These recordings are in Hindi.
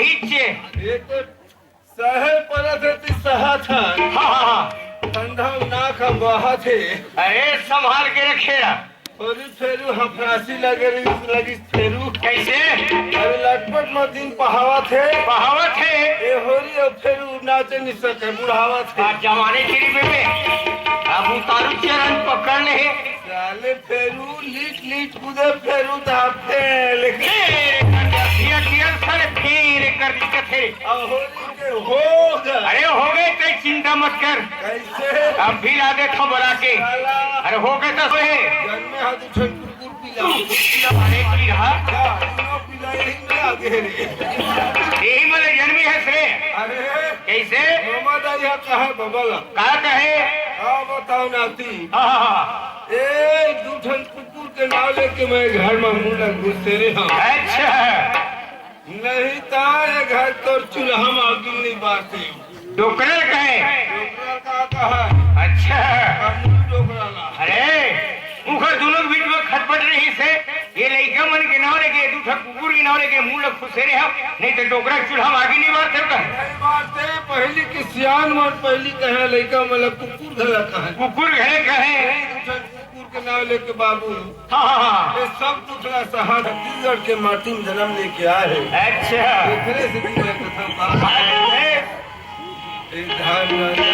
हीचे ये तो सहल परत है ती सहा था हाँ ठंडा ना का बहा थे अरे संभाल के रखेगा और फेरू हफरासी लगी फेरू कैसे अरे लटपट में दिन पहावा थे बहावत है ए होरी और फेरू नाचे नहीं सके बुढ़ावा थे आज जमाने की में अब उतारू चरण पकड़ ले साले फेरू लीट कूदे फेरू दापते फिर कर दी कथे अब होरी के हो गए अरे हो गए कोई चिंता मत कर कैसे अब भी आगे खबर आके साला अरे हो गए तो है जन्मे हाथ उठन कुकुर पिला अरे की रहा नो पिला यही में आगे रे यही मले जन्मी है श्रे अरे कैसे मोहम्मद अली कहा बबल का कहे हाँ बताओ नाती हाँ ए दूठन कुकुर के नाव लेके मैं घर में मुंडा घुसते रे हम अच्छा नहीं तारे घर तो चूल्हा में आग नहीं बाते डोकरे कहे डोकरा का कहा अच्छा डोकरा ला अरे उखर दोनों के बीच में खटपट रही से ये लड़का मन के नाव लेके दूठा कुकुर के नाव लेके मुंह लग खुसे रहे हम नहीं तो डोकरा चूल्हा में आगे नहीं बात है नहीं बाते पहली के सियान मन पहली कहे लड़का मतलब कुकुर घला कहे कुकुर घरे कहे दूठन कुकुर के नाव लेके बाबू हाँ ये सब दूसरा सहा छत्तीसगढ़ के माटी में जन्म लेके आए हैं अच्छा देखने से भी मैं कथा बात धन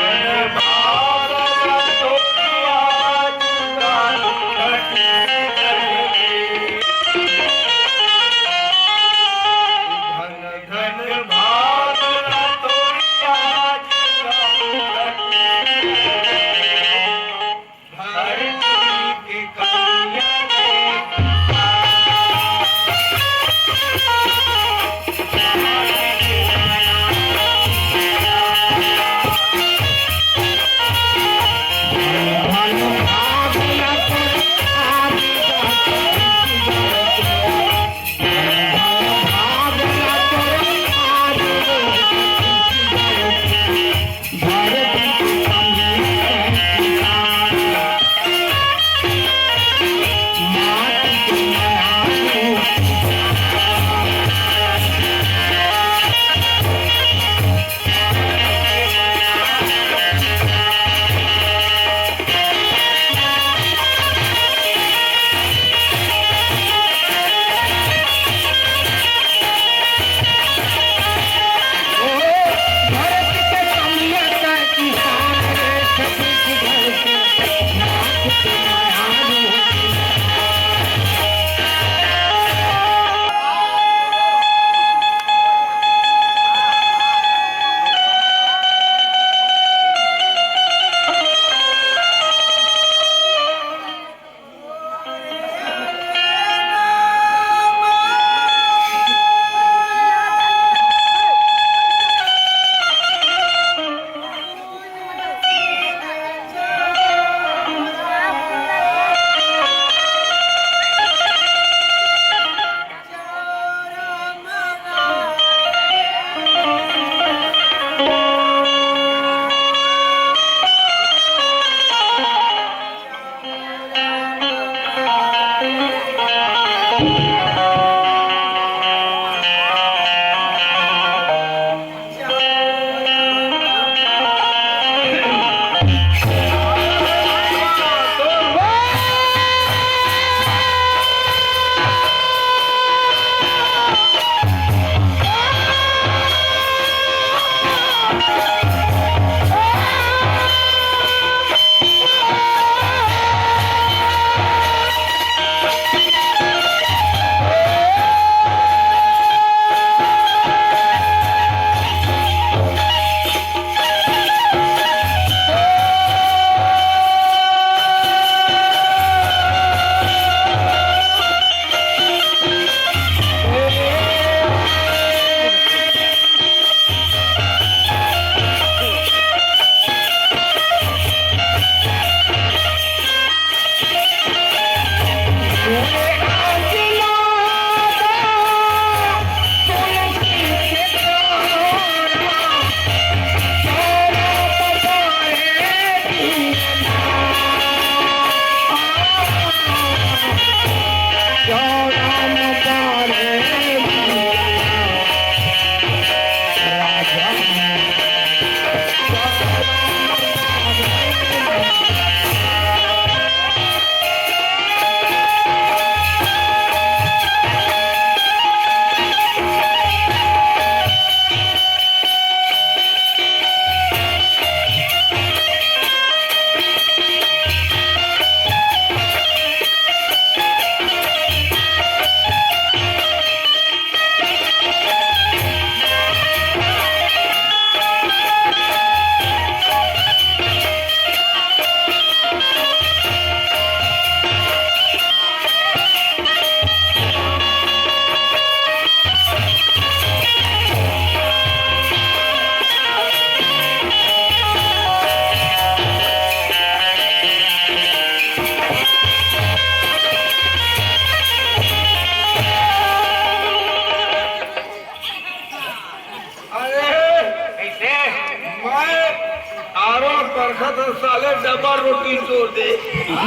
को टीन तोड़ दे।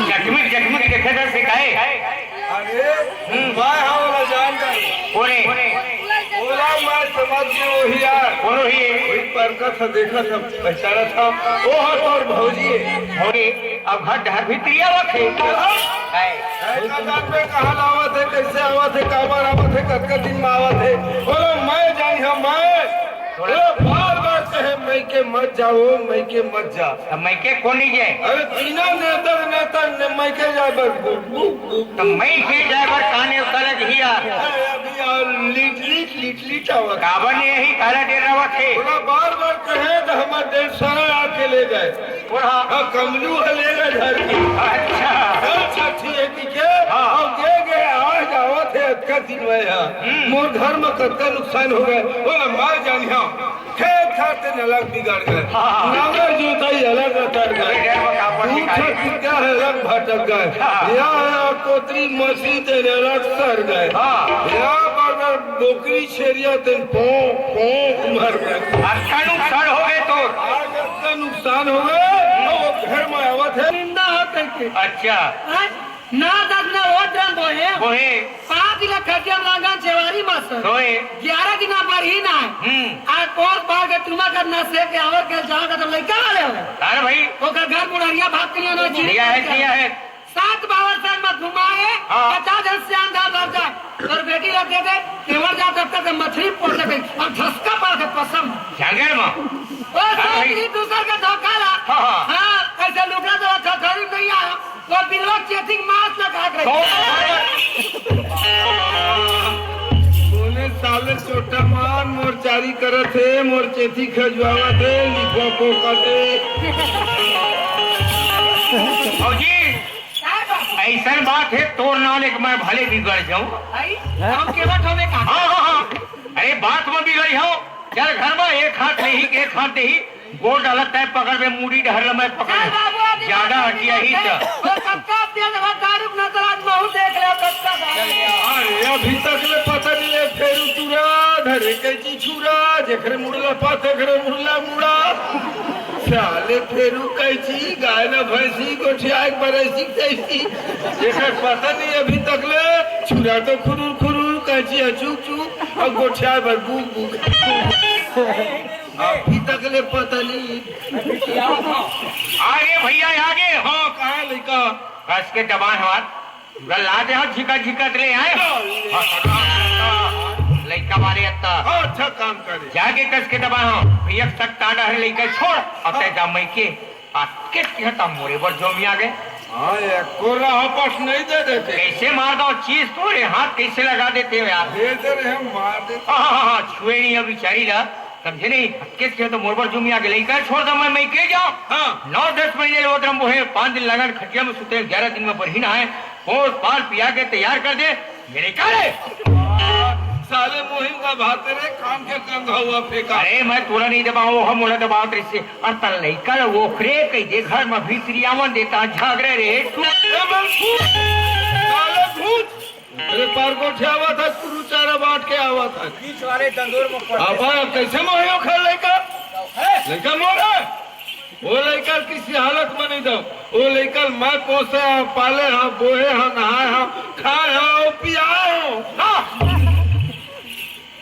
जखमिक जखमिक देखे था सिखाए अरे मैं हाँ वाला जानता कोने बोला मैं समझ गया वही यार कोनो ही वही पर का था देखा था पहचाना था वो हाथ और भौजी होने अब घर डहर भीतरिया रखे पे कहाँ लावत है कैसे आवत है काबर आवत है कतका दिन में आवत है बोलो मैं जानी हम मैं बार बार कहे मैं के मत जाओ मैं के मत जा अब मैं के कोनी जे अरे तीनों नेता ने मैं के जाए बस तो मैं के ड्राइवर काने उतरत हिया अभी और लीट आवत काबर ने यही काला दे रहा थे बोला बार बार कहे तो हमारे देश सारा आके ले गए हाँ कमलू है ले गए घर की अच्छा ठीक है अब गए आज आवत है अटका दिन में यहाँ मोर घर में कतका नुकसान हो गए बोला मार जानिया खेत खाते न अलग बिगड़ गए नांगर जोताई अलग अतर गए क्या है अलग भटक गए यहाँ कोतरी मछली तेरे अलग सर गए यहाँ पर बोकरी छेरिया तेन पोंक मर गए अच्छा नुकसान हो गए तो का नुकसान हो गए वो घर में आवत है निंदा होते के अच्छा ना दगना वो ड्रम बोहे वही 5 दिन खटिया लागा चेवारी मास्टर सोए 11 दिन पर ही ना आ कोर बार के तुमा करना से के आवर के जहां का तो लइका वाले हो अरे भाई तो का घर मुड़िया भाग के ना लिया है 7 बावर साल में घुमाए 50 दिन से अंधा भर जाए और बेटी रहते थे केवल जा तक मछली पोड़ सके और धसका पड़ के पसम जंगल में ओ सारी दूसर का धोखा ला हां ऐसे लुकड़ा तो खरीद नहीं आया वो बिलवा चेटिंग मास लगा कर सोने साले छोटा मान मोर चारी करत है मोर चेती खजवावत है लिखवा को काटे फौजी ऐसा बात है तोर नाले के मैं भले बिगड़ जाऊं हम के बात होवे का हाँ अरे बात में बिगड़ जाओ चल घर में एक हाथ ही गोल डालत है पकड़ में मुड़ी डहर में पकड़ ज्यादा हटिया ही वो कक्का दे दवा दारू न तराज बहुत देख ले कक्का अरे अभी तक ले पता नहीं है फेरू तुरा धरे के जी छुरा जेखरे मुड़ला पाते घरे मुड़ला मुड़ा साले फेरू कैची गाय न भैंसी गोठिया एक बरसी कैसी जेकर पता नहीं अभी तक ले छुरा तो खुरुर कैची चुप चुप और गोठिया भर बू अभी तक ले पता नहीं आगे भैया आगे हाँ कहा लड़का कस के दबान हमार ला दे हम झिका ले आए लड़का वाले अत्ता अच्छा काम करे जाके कस के दबान हो भैया तक टाड़ा है लड़का छोड़ अब ते जा मैं के आके कहता मोरे पर जो मिया गए हाँ कोरा वापस नहीं दे देते कैसे मार दो चीज तोड़े हाथ कैसे लगा देते हो यार दे दे रहे हम मार देते हाँ छुए नहीं अभी चाहिए समझे नहीं हटके से तो मोरबर जुमी आगे लेकर छोड़ दो मैं के जाऊं हाँ 9-10 महीने लोत्रम बोहे 5 दिन लगा खटिया में सुते 11 दिन में बरही नहाए पोस पाल पिया के तैयार कर दे मेरे काले साले मुहिम का भाते रे काम के कंग हुआ फेंका अरे मैं तोरा नहीं दबाऊं हम मोला दबाओ तेरे से और तल नहीं कर वो खरे कई दे घर में भीतरियावन देता झागरे रे साले भूत अरे पार को आवा था कुरु चारा बांट के आवा था बीच वाले तंदूर में पड़ अब कैसे मोहियो खा लड़का मोरा वो लड़का किसी हालत में नहीं दो वो लड़का मैं पोसे हाँ पाले हाँ बोहे हाँ नहाए हाँ खाए हाँ पियाए हाँ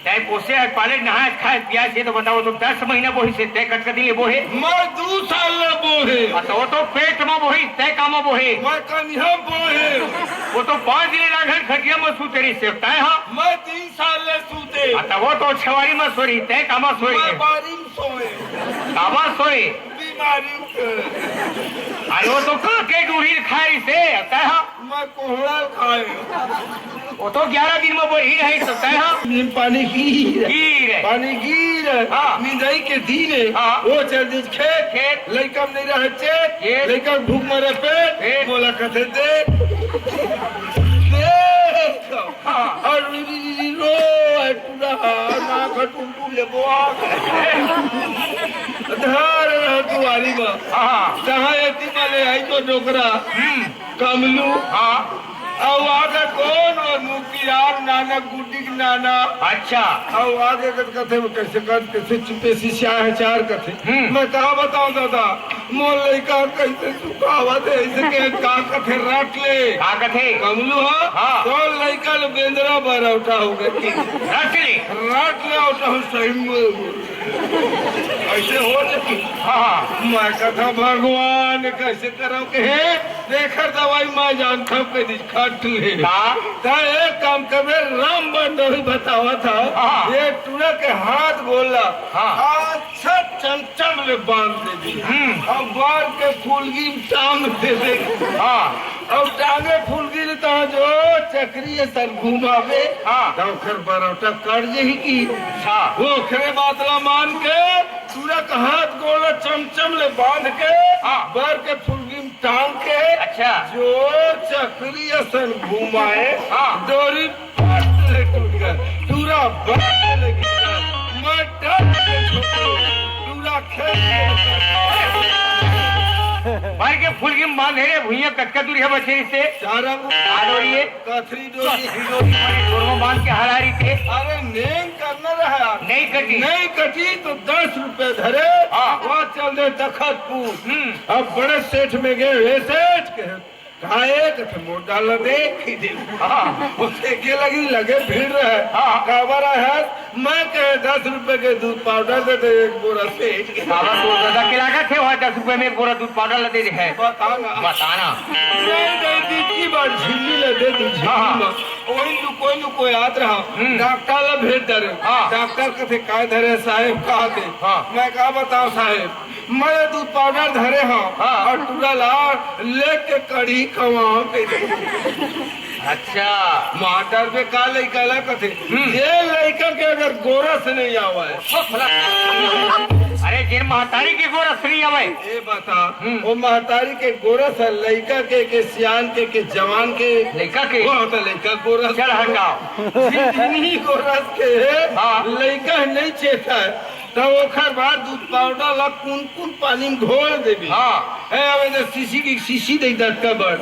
तय पोसे है पाले नहाए खाए पिया से तो बताओ तो 10 महीने बोही से तय कट दिले बोहे मैं 2 साल ले बोहे तो तो पेट में बोही तय काम बोहे मैं कन्या बोहे वो तो 5 दिन राघन खटिया में सूते रही से तय हाँ मैं 3 साल ले सूते तो वो तो छवारी में सोरी तय कामा सोई मैं बारी में सोए कामा सोई बीमारी अरे वो तो काके डूढ़ी खाई से तय हाँ मैं कोहड़ा खाए वो तो 11 दिन में बोही रही तो तय हाँ नीम पानी गिर पानी गिर हाँ। मिंदाई के दीने हाँ। वो चल दी खेत खेत। लड़का नहीं रहे चेत खेत। लड़का भूख मरे पेट खेत। बोला कथे दे हाँ। और रो टूरा ना खटू ले बोआ धार दुआरी में हाँ जहाँ एती वाले आई तो डोकरा कमलू हाँ अब आगे कौन और मुखियार नाना गुड्डी नाना अच्छा अब आगे कथे कैसे चुपे सी चार कथे हम्म। मैं कहा बताऊं दादा मोर लइका कैसे सुखावत है ऐसे के का कथे रट ले का कथे कमलू हो हाँ। तो लइका लो बेंदरा बरौटा हो गए रट ले उठा हूँ सही में ऐसे हो जाती हाँ मैं कथा भगवान कैसे करो के है देखर दवाई मैं जानता हूँ कहीं खट ले ता एक काम करे राम बंदोही बतावा था हाँ। ये टूरा के हाथ बोला हाँ। अच्छा चमचम में बांध दे दी अब बार के फूलगी टांग दे दे हाँ अब टांगे फूलगी तो जो चक्री सर घुमावे हाँ। तो फिर बरौटा कर जे ही की अच्छा वो खरे बातला मान के सूर्य का हाथ गोला चमचम ले बांध के हाँ। बर के फुलगी में टांग के अच्छा जो चक्री असन घुमाए हाँ। डोरी पट ले टूट गया पूरा बांध लगी मैं डर के पूरा भाई के फूल की मान है रे भुइया कटका दूरी है बच्चे से चारा डोरिए कथरी डोरी दोनों बांध के हरारी थे अरे नेम करना रहा नहीं कटी नहीं कटी तो 10 रुपए धरे हाँ। वहाँ चल दे तखतपुर अब बड़े सेठ में गए वे सेठ के खाए तो मोट डाल दे उसके के लगे भीड़ रहे काबरा है मैं कहे 10 रुपए के दूध पाउडर दे दे एक बोरा सेठ के बाबा तो दादा के लागत थे वहाँ 10 रुपए में एक बोरा दूध पाउडर ले दे है बताना की बार झिल्ली ले दे दी कोई कोई आत रहा डॉक्टर ला भेज दे डॉक्टर कथे काय धरे साहेब कहा दे मैं कहा बताओ साहेब मैं दूध पाउडर धरे हाँ और टूरा ला लेके कड़ी कमाओ अच्छा माटर पे का लइका ला कथे ये लइका के अगर गोरा से नहीं आवा है अरे जिन महतारी के गोरस नहीं आवे ये बता वो महतारी के गोरस है लइका के सियान के जवान के लइका के वो होता लइका गोरस चल हटाओ जितनी गोरस के हाँ। लइका नहीं चेता है तो ओखर बाद दूध पाउडर ला कुन पानी में घोल देबी हाँ अब शीशी की शीशी दे दटका बड़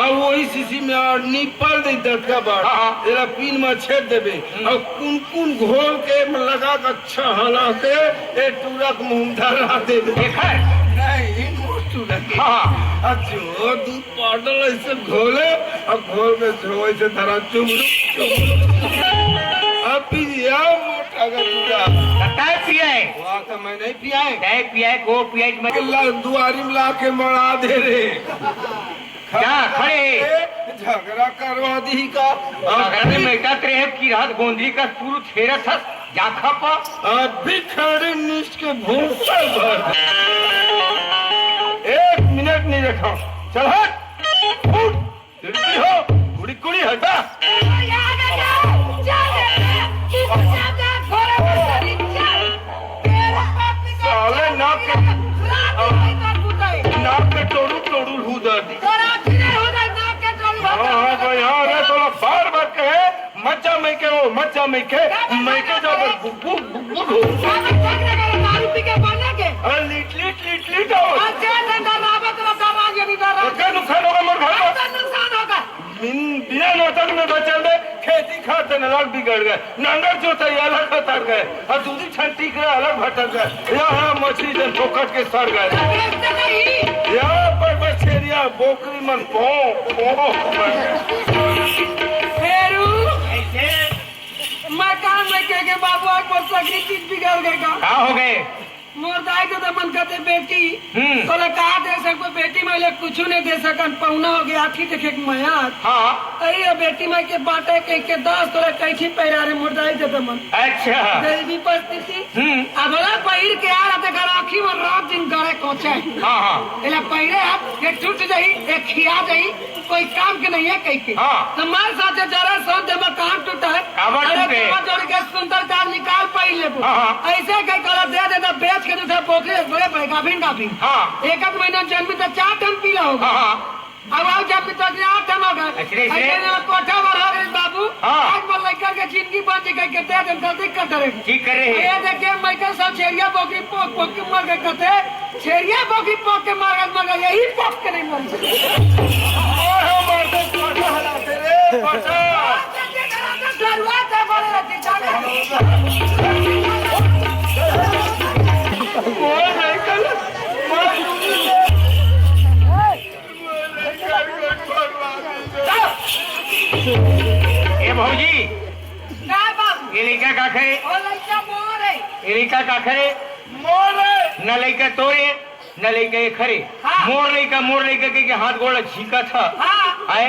और वही शीशी में और निपल दे दटका बड़ जरा पीन में छेद देबे और कुन घोल के लगा के अच्छा हला के ए टूरा के मुंह धरा दे देखा नहीं टूरा के हाँ जो दूध पाउडर ऐसे घोले और घोल के जो ऐसे धरा चुमरू अब पिया मोटा का टूरा चाय पिया है वहाँ तो मैं नहीं पिया है चाय पिया है गो पिया है मैं दुआरी में ला के मरा दे रे क्या खड़े झगड़ा करवा दी का अगर में डर रहे की रात गोंदी का पूरा छेरा था जाखा पा अभी खड़े निष्ठ के भूसा भर 1 मिनट नहीं रखा चल हट जल्दी हो कुड़ी कुड़ी हटा साले नाक के तोड़ू हुदर दी हाँ भाई हाँ रे तो बार कहे मच्चा में के मैं के जब बुब्बू लिट आओ क्या नुकसान होगा मोर घर बिना नौतक में बचल दे खेती खाते न अलग बिगड़ गए नांगर जोताई अलग खतर गए और दूधी छंटी के अलग भटक गए यहाँ मछली जन फोकट के सड़ गए यहाँ पर बछेरिया बोकरी मन मकान में के बाबू और सगरी चीज बिगड़ गए क्या हो गए मोरदाई को तो मन कहते बेटी तो कहा दे सको बेटी मैं कुछ नहीं दे सकन पौना हो गया आखी देखे मया हाँ अरे बेटी माई के बाटे के 10 तोरा कैठी पैरा रे मुर्दाई दे मन अच्छा गरीबी परिस्थिति अब पहिर के आ रहा घर आखी में रात दिन गड़े कोचे हाँ हाँ एला पहिरे आप एक टूट जाई एक खिया जाई कोई काम के नहीं है कहीं के हाँ। हमारे साथ जरा सौ जब काम टूटा है अरे जोड़ के सुंदर कार निकाल पाई ले ऐसे कहीं कला दे देता बेच के दूसरा पोखरे बड़े गाभी हाँ। एक महीना जन्मी तो 4 टन पीला होगा अब आओ जब तो 8 टन होगा कोठा बढ़ा रहे बाबू आज बोल लेकर के जिंदगी बन जी के दे दिन जल्दी कर रहे ठीक करे ये देखिए मैं तो सब छेरिया बोकी पोक के मर गए कहते छेरिया बोकी पोक के मर यही पोक के नहीं मर ए भौजी का बाबू ये लड़का का खरे ओ लइका मोर है ये लड़का का खरे मोर न लड़का तोरे न लड़का ये खरे हाँ। मोर लड़का के हाथ गोड़ झीका था हां आए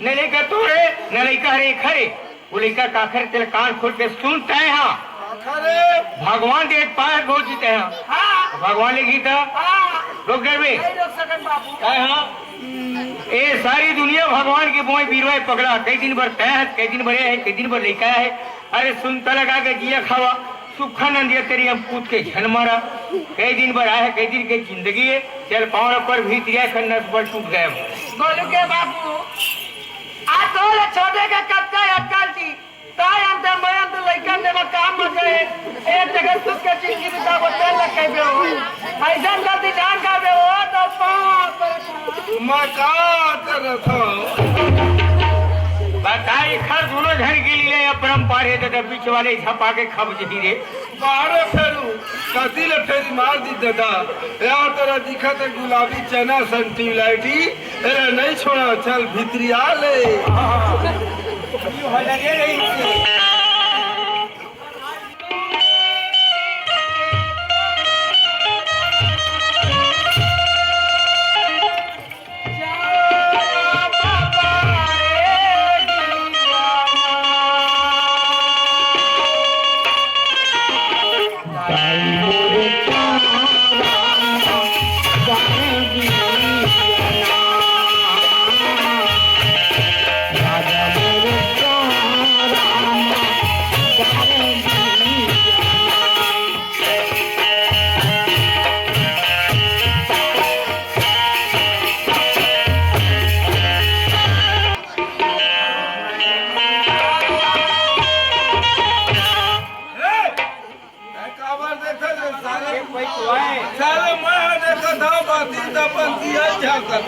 न लड़का तोरे न लड़का हरे खरे वो लड़का का खरे तेरे कान खोल के सुनते हैं हाँ खरे भगवान के पास बहुत जीते हैं हां भगवान ने गीता हां लोग डर में नहीं रोक सकन बाबू काय हाँ ये सारी दुनिया भगवान के बोए बीरवाए पगला कई दिन भर तय है कई दिन भरे है कई दिन भर लेकर है अरे सुनता लगा के जिया खावा सुखा नंदिया तेरी हम कूद के झन मारा कई दिन भर आया कई दिन की जिंदगी है चल पावर पर भी दिया करना पर टूट गए बोलू के बाबू आ तो ले छोटे का कत्ता अक्कल जी ताय हम तो मैं तो लइका ने काम मत गए एक जगह सुख के जिंदगी बिता वो तेल लग के हो ऐसा गलती जान का बे हो तो पाप मैं का करत हूं बताई खर दोनों झन के लिए अपरंपार है तो बीच वाले झपा के खब जही रे बाहर फेरू कथी ले फेरी मार दी दादा यार तेरा दिखत है गुलाबी चना सन ट्यूबलाइटी अरे नहीं छोड़ा चल भितरिया ले लगे रही साले मैं देखा था बाती दबंती है झाकर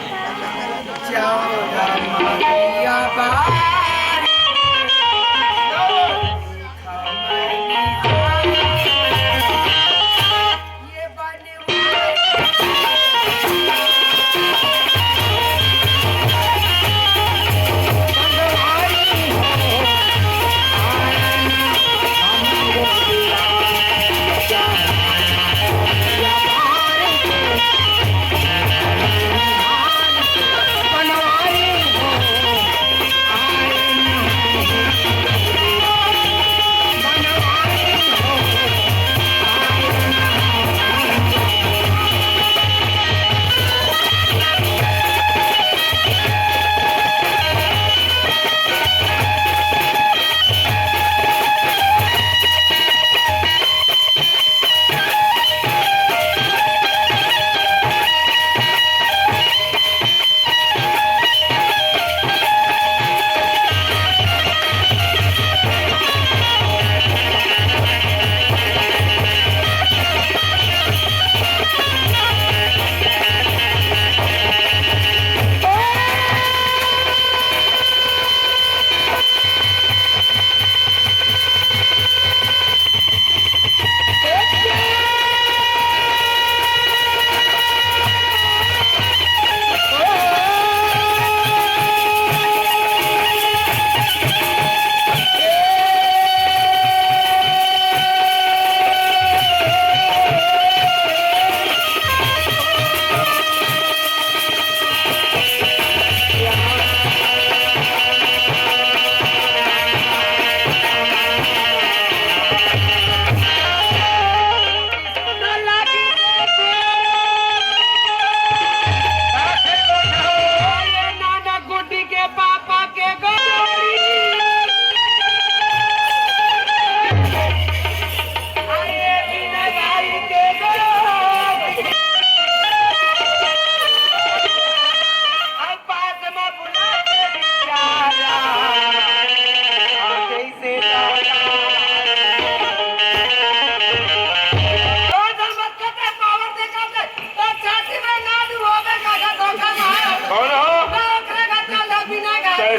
या बा ये बने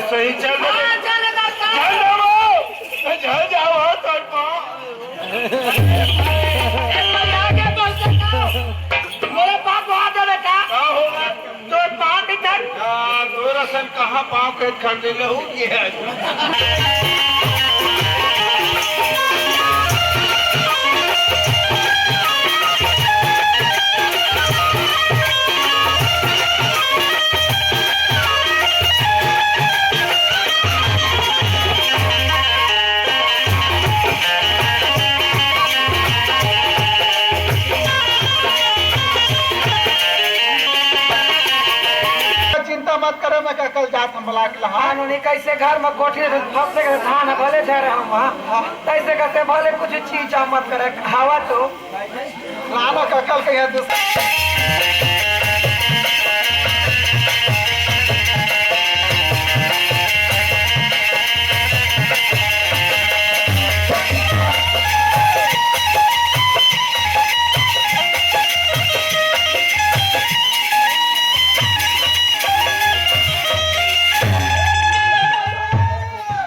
सही चल सन कहाँ पाँव के खाते लहू की है। चिंता मत करो, मैं कल जात हम बुला के लहा। कानूनी कैसे घर में कोठी फंसे के धान है, भले जा रहे हम वहाँ कैसे करते भले कुछ चीज मत करे हवा तो लाना कल के यहाँ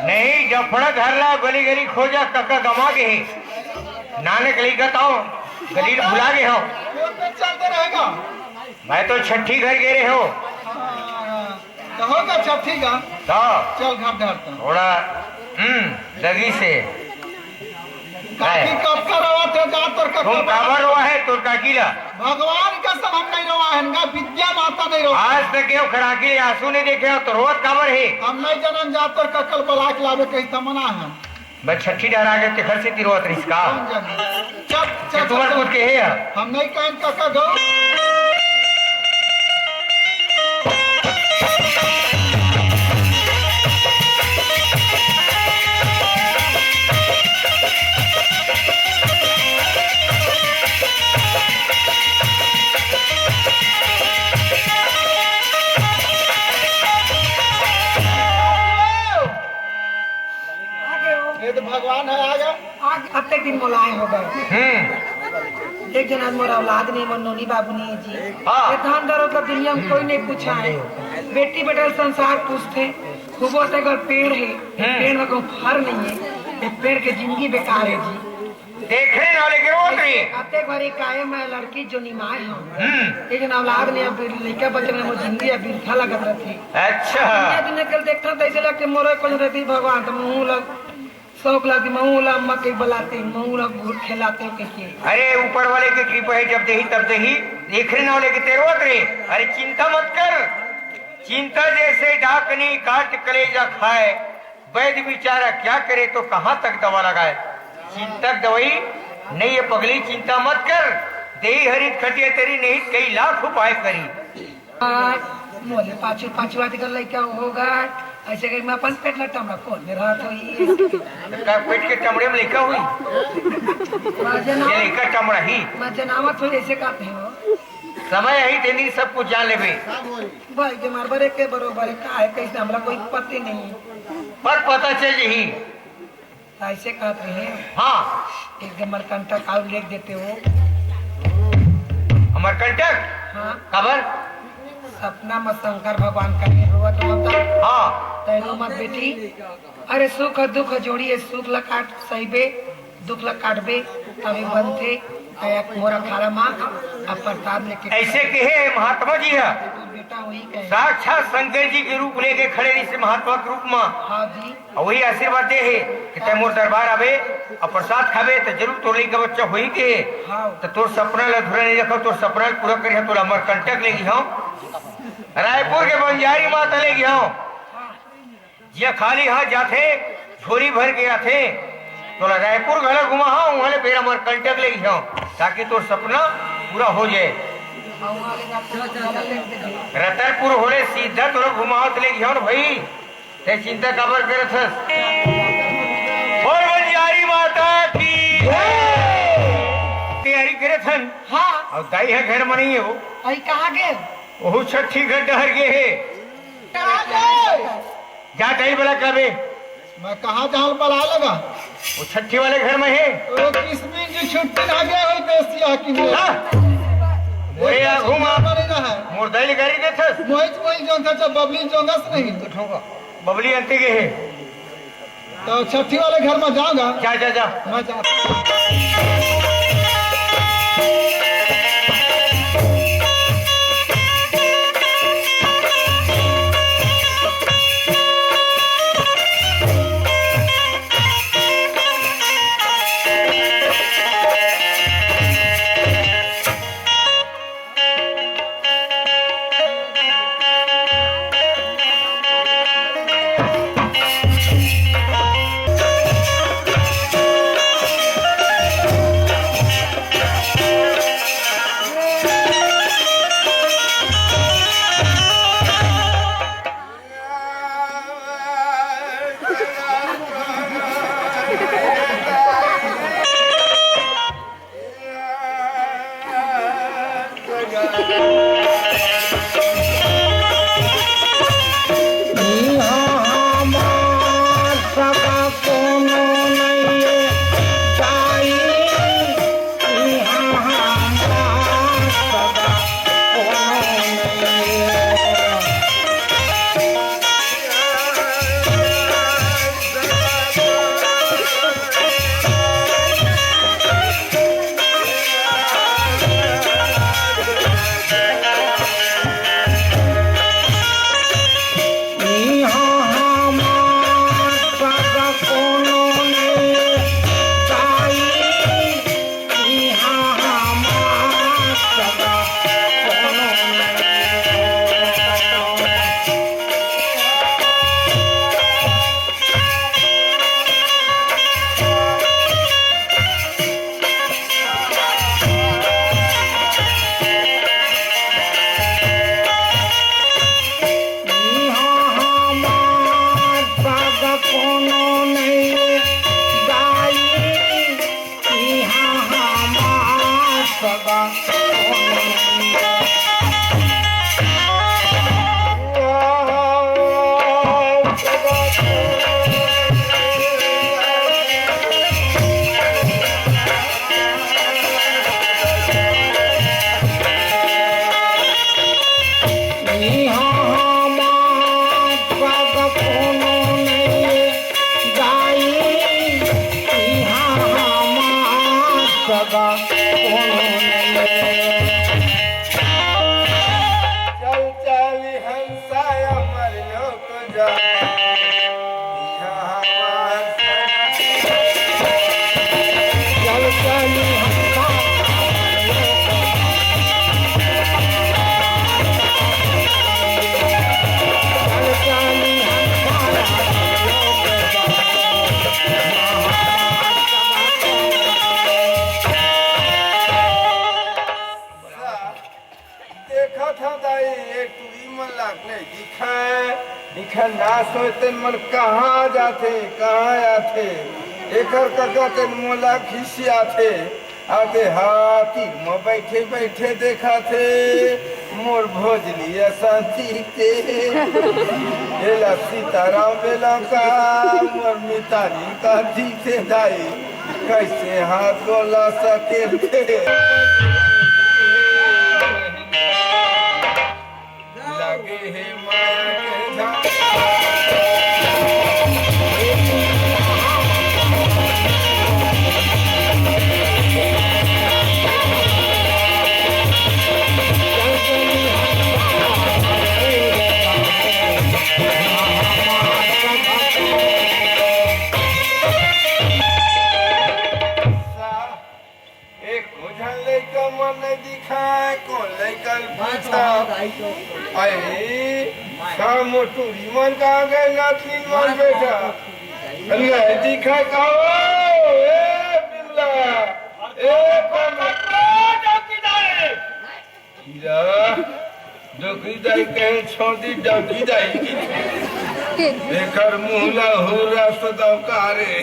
नहीं जफड़ा धरला गली गली खोजा कक्का गमा के है नानक ली बताओ गली भुला गए हो। चलते रहेगा। मैं तो छठी घर गे रहे हो होगा छठी का तो चल घर धरता थोड़ा दगी से काकी कब का रवा थे जा तोर का तुम काबर हुआ है तो काकीला भगवान का सब हम नहीं रवा है ना विद्या माता नहीं रवा आज तक यो खड़ाकी आंसू नहीं देखे हो तो रोज काबर है। हम नहीं जनन जा तोर का कल बुला के लावे कहीं तमना है। मैं छठी डरा के तेखर से तिरोत रिस्का कौन जाने चल तुम्हारे चल खुद के है हम नहीं कहें काका गो ये तो भगवान है आया आज अब तक दिन मोलाए हो गए एक जना मोरा औलाद नहीं मन नोनी बाबू नहीं जी हाँ। ये धान दरो तो दुनिया में कोई नहीं पूछा है बेटी बेटा संसार पूछते खूबो से अगर पेड़ है पेड़ में कोई फल नहीं है ये पेड़ की जिंदगी बेकार है जी देखने वाले के रोत रही आते बारी कायम है लड़की जो निमाए हम एक जना औलाद ने अब लड़का बच्चे में जिंदगी अब बिरथा लगत रहती अच्छा दुनिया कल देखता था ऐसे लगते मोरे कुछ रहती भगवान तो मुँह लग शौक लगती महू ला मकई बलाते महू ला घूट खिलाते कैसे अरे ऊपर वाले की कृपा है जब दही तब दही देखने वाले की तेरवत रे। अरे चिंता मत कर चिंता जैसे डाकनी काट कलेजा खाए वैद्य बेचारा क्या करे तो कहाँ तक दवा लगाए चिंतक दवाई नहीं है पगली चिंता मत कर देही हरित खटिया तेरी नहीं कई लाख उपाय करी मोले पाछू पाछू आदि कर लड़का होगा ऐसे करके मैं अपन पेट लट्टा हमरा कौन मेरा तो ये पेट के चमड़े में लिखा हुई ये लिखा चमड़ा ही मैं जनावा थोड़ी ऐसे कहते हो समय यही तेनी सब कुछ जान लेबे भाई के मार बरे के बरोबर का है कैसे हमरा कोई पता नहीं पर पता चल ही ऐसे कहते हैं हाँ एक अमरकंटक और लिख देते हो अमरकंटक हाँ खबर सपना में शंकर भगवान का रोवत होता हाँ तैनो मत बेटी अरे सुख दुख जोड़िए सुख ला काट सहीबे दुख ला काटबे तभी बनते एक मोरा खारा माँ अब प्रसाद लेके ऐसे कहे महात्मा जी है बेटा वही कहे साक्षात शंकर जी के रूप लेके खड़े इस महात्मा के रूप में हाँ जी और वही आशीर्वाद दे है कि तैमूर दरबार आवे और प्रसाद खावे तो जरूर तोर का बच्चा हुई के हाँ तो तोर सपना अधूरा नहीं रखो तोर सपना पूरा करिए तो अमरकंटक लेगी हम रायपुर के बंजारी माता लेगी हम जिया खाली हाथ जाते झोरी भर के आते तो रायपुर घर घुमा हूँ वहाँ फिर अमरकंटक लेगी हम ताकि तोर सपना पूरा हो जाए रतनपुर होले सीधा तोर घुमावत लेगी हम भाई ते चिंता कबर करत और बंजारी माता की तैयारी करे थन हाँ और दाई है घर में नहीं है वो अरे कहाँ गए वो छठी घर डहर गए है जा दाई बड़ा कबे मैं कहाँ जहाँ बुला लगा वो छठी वाले घर में है तो किसमें की छुट्टी ना गया हुई बेसिया की मोरे घुमा नहीं रहा मोर दाई गाड़ी दे थस मोहित वही जो था जब बबली जोंगस नहीं बबली अंते के है तो छठी वाले घर में जाऊंगा जा जा जा मैं जा चल चल हंसा अमर लोक जाए चल चल देखा था दाई एक टूरी मन लागने दिखा ना सोचते मन कहाँ जाते कहाँ आते एकर कका तेन मोला खिसी आते हाथी में बैठे बैठे देखा थे मोर भोजली शांति ते एला सीताराम बेला का मोर मिताली का दिखे दाई कैसे हाथ गोला सके लगे है माया के झाड़ एक बुझल लइका मन दिखाए कौन लइका पूछा अरे का मोटूरी मन का गए नाथनी मन बेटा अल्लाह दिखा कहो ए बिमला ए हीरा डोकीदाई कहे छोड़ दी डोकीदाई एकर मुहला हो रास्ता कारे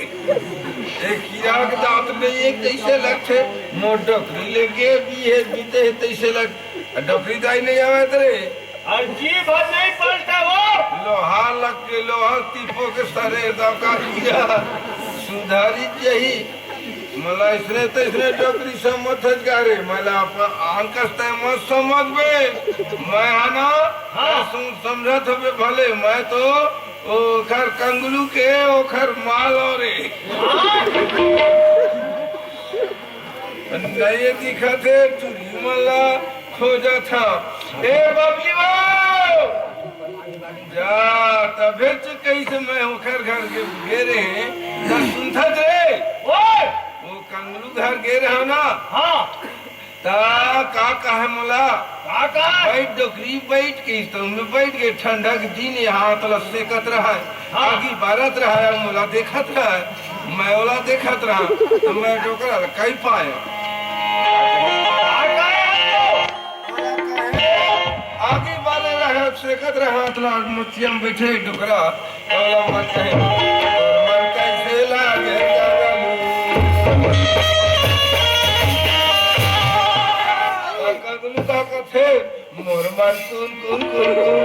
एक हीरा के दांत में एक तैसे लगते मोर डोकरी लेके भी है बीते है तैसे लग डोकरी दाई नहीं आवे तेरे और जी भर नहीं पलटा वो लोहा लग के लोहा तीपो के सरे दौका हीरा सुधारी यही मला इसने तैसने डोकरी समझ गारे मला अंकस्ते मत समझ बे मैं आना सुन समझत हो भले मैं तो ओखर कंगलू के ओखर माल और नए दिखते चुरी मला खोजा था ए बबली जा तबे कैसे मैं ओखर घर के घेरे ना सुनता रे वो कंगलू घर घेरे हो ना हाँ ता का है मला काका बैठ डोकरी बैठ के इस में बैठ के ठंडा के दिन यहाँ तला सेकत रहा है आगे बारत रहा है मोला देखत रहा है मैं ओला देखत रहा तो मैं डोकरा कई पाया आगे बारे रहा सेकत रहा तला मुछिया में बैठे डोकरा ओला मन कहे मन कैसे लागे का कथे मोर मन कुन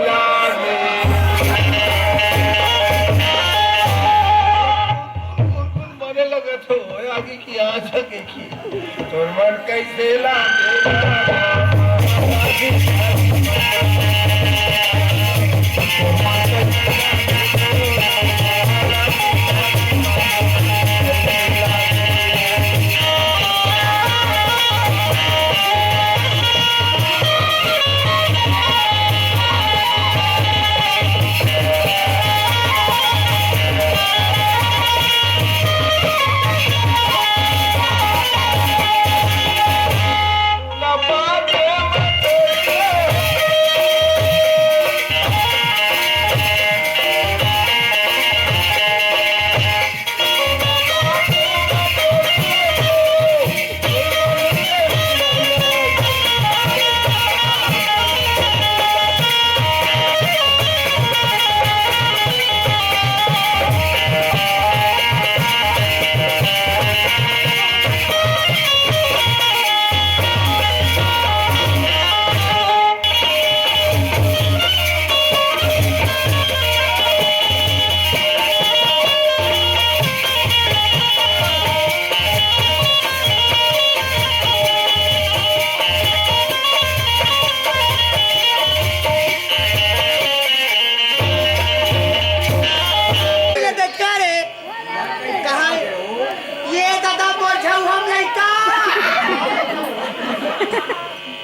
लागे कुन बने लगे तो आगे की आँच के की तोर मन कैसे लागे बात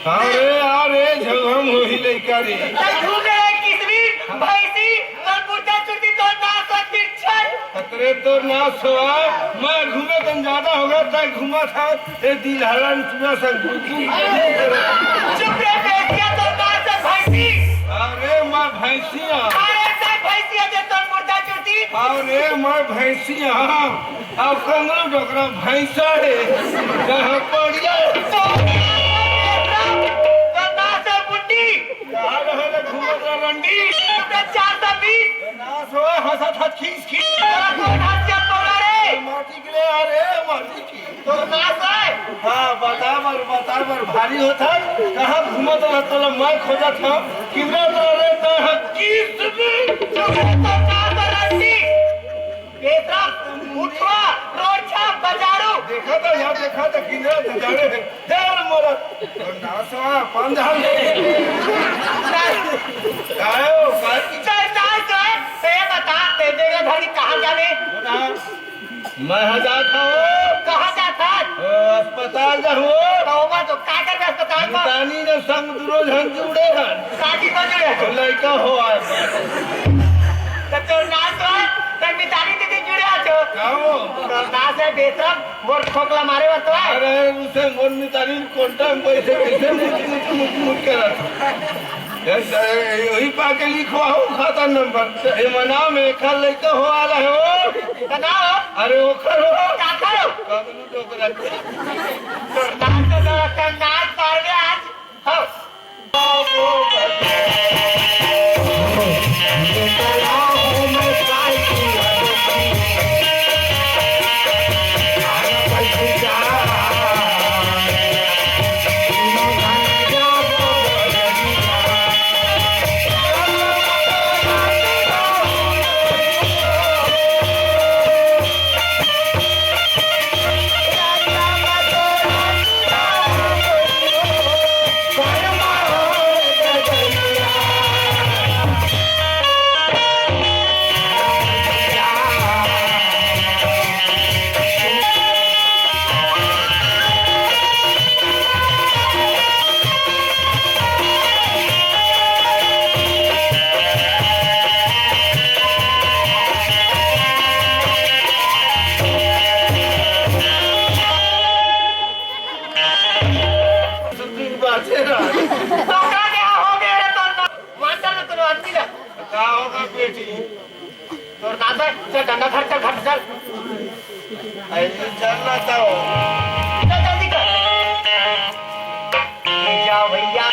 अरे अरे झगम होई लइका रे झूठे किसमी भैंसी और बुढ़ा चुटी तो नाश और पिछड़ खतरे तो नाश हुआ मैं घूमे कम ज्यादा होगा तय घूमा था ये दिल हरण पूरा संग चुप रे भैंसिया तो नाश और भैंसी अरे मैं भैंसिया अरे तय भैंसिया जे तो बुढ़ा चुटी अरे मैं भैंसिया अब कंगरू डोकरा भैंसा है जहाँ पड़िया तो नाश और बुढ़ी कहाँ रहे घूमत रंडी 420 नाश हुआ हंसा था खींच खींच कौन हंसिया तोड़ा रे माटी के लिए अरे माटी की तो नाश है हाँ बता बर भारी होता कहाँ घूमत रहा तो मैं खोजा था किमरा तो रहता है किस में चुप रे तो नाश और रंडी बेटा उठवा रोड छाप बाजारू देखा था यहाँ देखा था किमरा तो जाने है देर मोरा तो नासवा पंधाल कायो काय की बता दे देगा धनी कहाँ जाने मैं हजार था कहाँ जाता अस्पताल जाऊँ तौबा तो का कर अस्पताल में तानी ने संग दुरो झन जुड़े हैं काटी को जुड़े तो लड़का हो आए तो नाच है तो मितानी दीदी जुड़े आछो काओ तो नाच है बेसब मोर खोकला मारे बतो है अरे उसे मोर मितानी कोंटा में पैसे कैसे मुझ के रखा यही पाके लिखवाओ खाता नंबर ये मना में कल लड़का हो आला है वो तो ना हो अरे वो करो का करो कगलू डोकरा तो नाच तो नाच पार गया आज हो डंडा खर्च चल ऐसे चलना था जल्दी कर जाओ भैया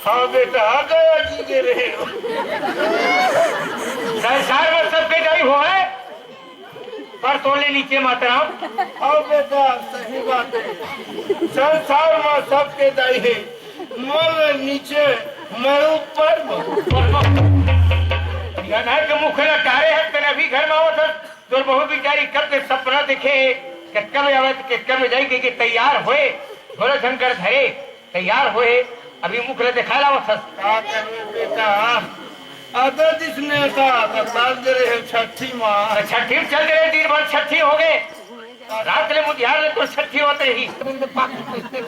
हाँ बेटा आ गया जी के रहे संसार में सबके दाई हो है पर तोले नीचे मत रहो हाँ बेटा सही बात है संसार में सबके दाई है मोल नीचे मैं ऊपर है कि मुख लटारे है तेरे अभी घर में आओ तो बहु बिचारी कब के सपना देखे कि कब आवे कि कब जाएगी कि तैयार होए थोड़ा शंकर धरे तैयार होए अभी मुख ले दिखा लाओ सस क्या करे बेटा आधा जिसने था ताल दे रहे छठी माँ छठी चल गए दिन भर छठी हो गए रात ले मुझे ले तो छठी होते ही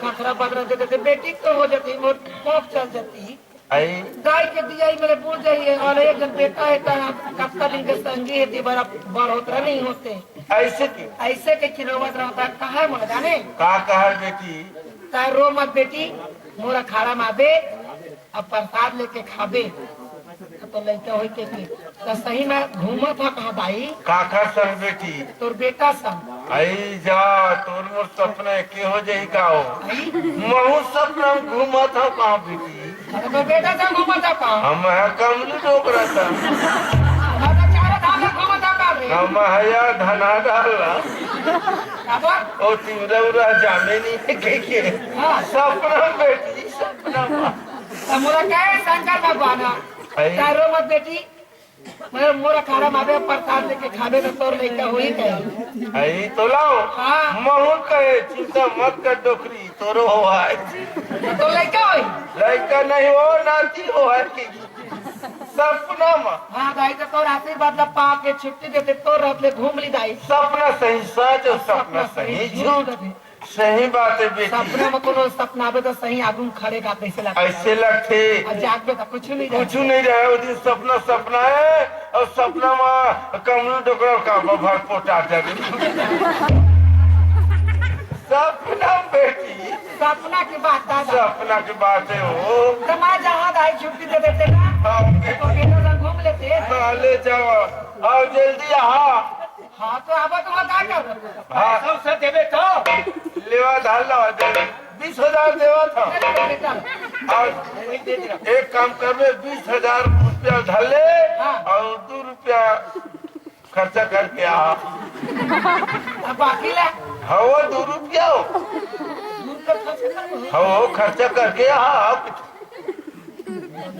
खतरा बदरा देते बेटी तो हो जाती वो कॉफ चल जाती आई गाय के दिया मेरे पूछ जाइए और एक जन बेटा है कप्ता दिन के संगी है बड़ा बढ़ोतरा नहीं होते ऐसे की ऐसे के खिलौत रहता कहा मोला जाने का कहा बेटी तार रो मत बेटी मोरा खाड़ा में आबे अब प्रसाद लेके खाबे तो लड़का हो के तो सही में घूमा था कहाँ भाई काका संग बेटी तोर बेटा संग आई जा तोर मोर सपना के हो जाई का हो महू सपना में घूमा था कहाँ बेटी अरे तो बेटा संग घूमा था कहाँ हम है कमली डोकरा था चारों धाम में घूमा था कहाँ नमहया धना डाला अब और तिवरा उरा जामे नहीं के हाँ सपना बेटी सपना मोरा कहे शंकर भगवान तारो मत बेटी मैं मोरा खाना मावे प्रसाद लेके खावे में तोर लइका होई कहे आई तो लाओ हाँ। महू कहे चिंता मत कर डोकरी तोरो हो है तो लइका होई लड़का नहीं हो नाती हो है की सपना में हाँ दाई तो तोर आशीर्वाद ला पा के छुट्टी देते तोर रात ले घूम ली दाई सपना सही सच और सपना सही झूठ सही बात है बेटी सपना में कोनो सपना आवे तो सही आगू खड़े का कैसे लगता ऐसे लगते और जागबे तो कुछ नहीं कुछ नहीं रहे वो दिन सपना सपना है और सपना में कमरू डोकरा का भर पोटा जाए सपना बेटी सपना की बात दादा सपना की बात है वो तो मैं जहाँ दाई छुट्टी दे देते ना हाँ तो बेटा संग घूम लेते ले जाओ आओ जल्दी हाँ हाँ तो अब तुम क्या कर हाँ सबसे देवे तो लेवा धार लवा दे 20,000 देवा था बेटा और एक काम करवे 20,000 रुपया धर ले हाँ। और 2 रुपया खर्चा करके आ अब बाकी ला हाँ 2 रुपया हो खर्चा करके आ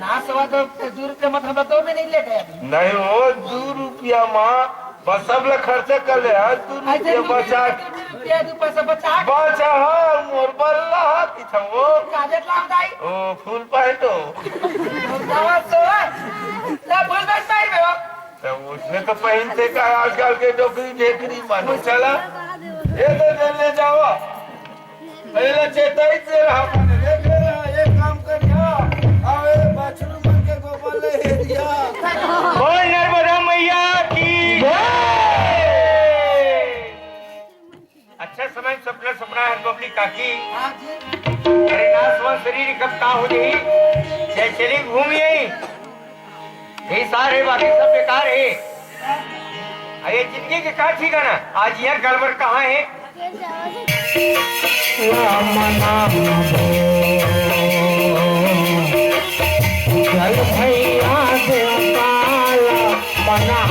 ना सवा तो 2 रुपये मत हम तो में नहीं ले गए नहीं हो 2 रुपया माँ बस सब लोग खर्चा कर ले 2 रुपया बचा रुपया 2 पैसा बचा बचा हाँ मोर बल्ला पीछा वो काजत लाम दाई ओ फुल पैंट हो और दवा तो ला बोल बैठ पाई में हो तो उसने तो पहनते का आजकल के डोकरी ढेकरी मानो चला ये तो ले जाओ पहले चेताई से रहा ये काम कर आवे बाथरूम के गोबर ले दिया बोल नर्मदा मैया की अच्छा समय सपना सपना है बबली काकी हां जी अरे नासवा शरीर कब का हो गई चली घूमी ये सारे बाकी सब बेकार है अरे जिंदगी के का ठीक है ना आज यह गड़बड़ कहाँ है चल भैया देवताला मना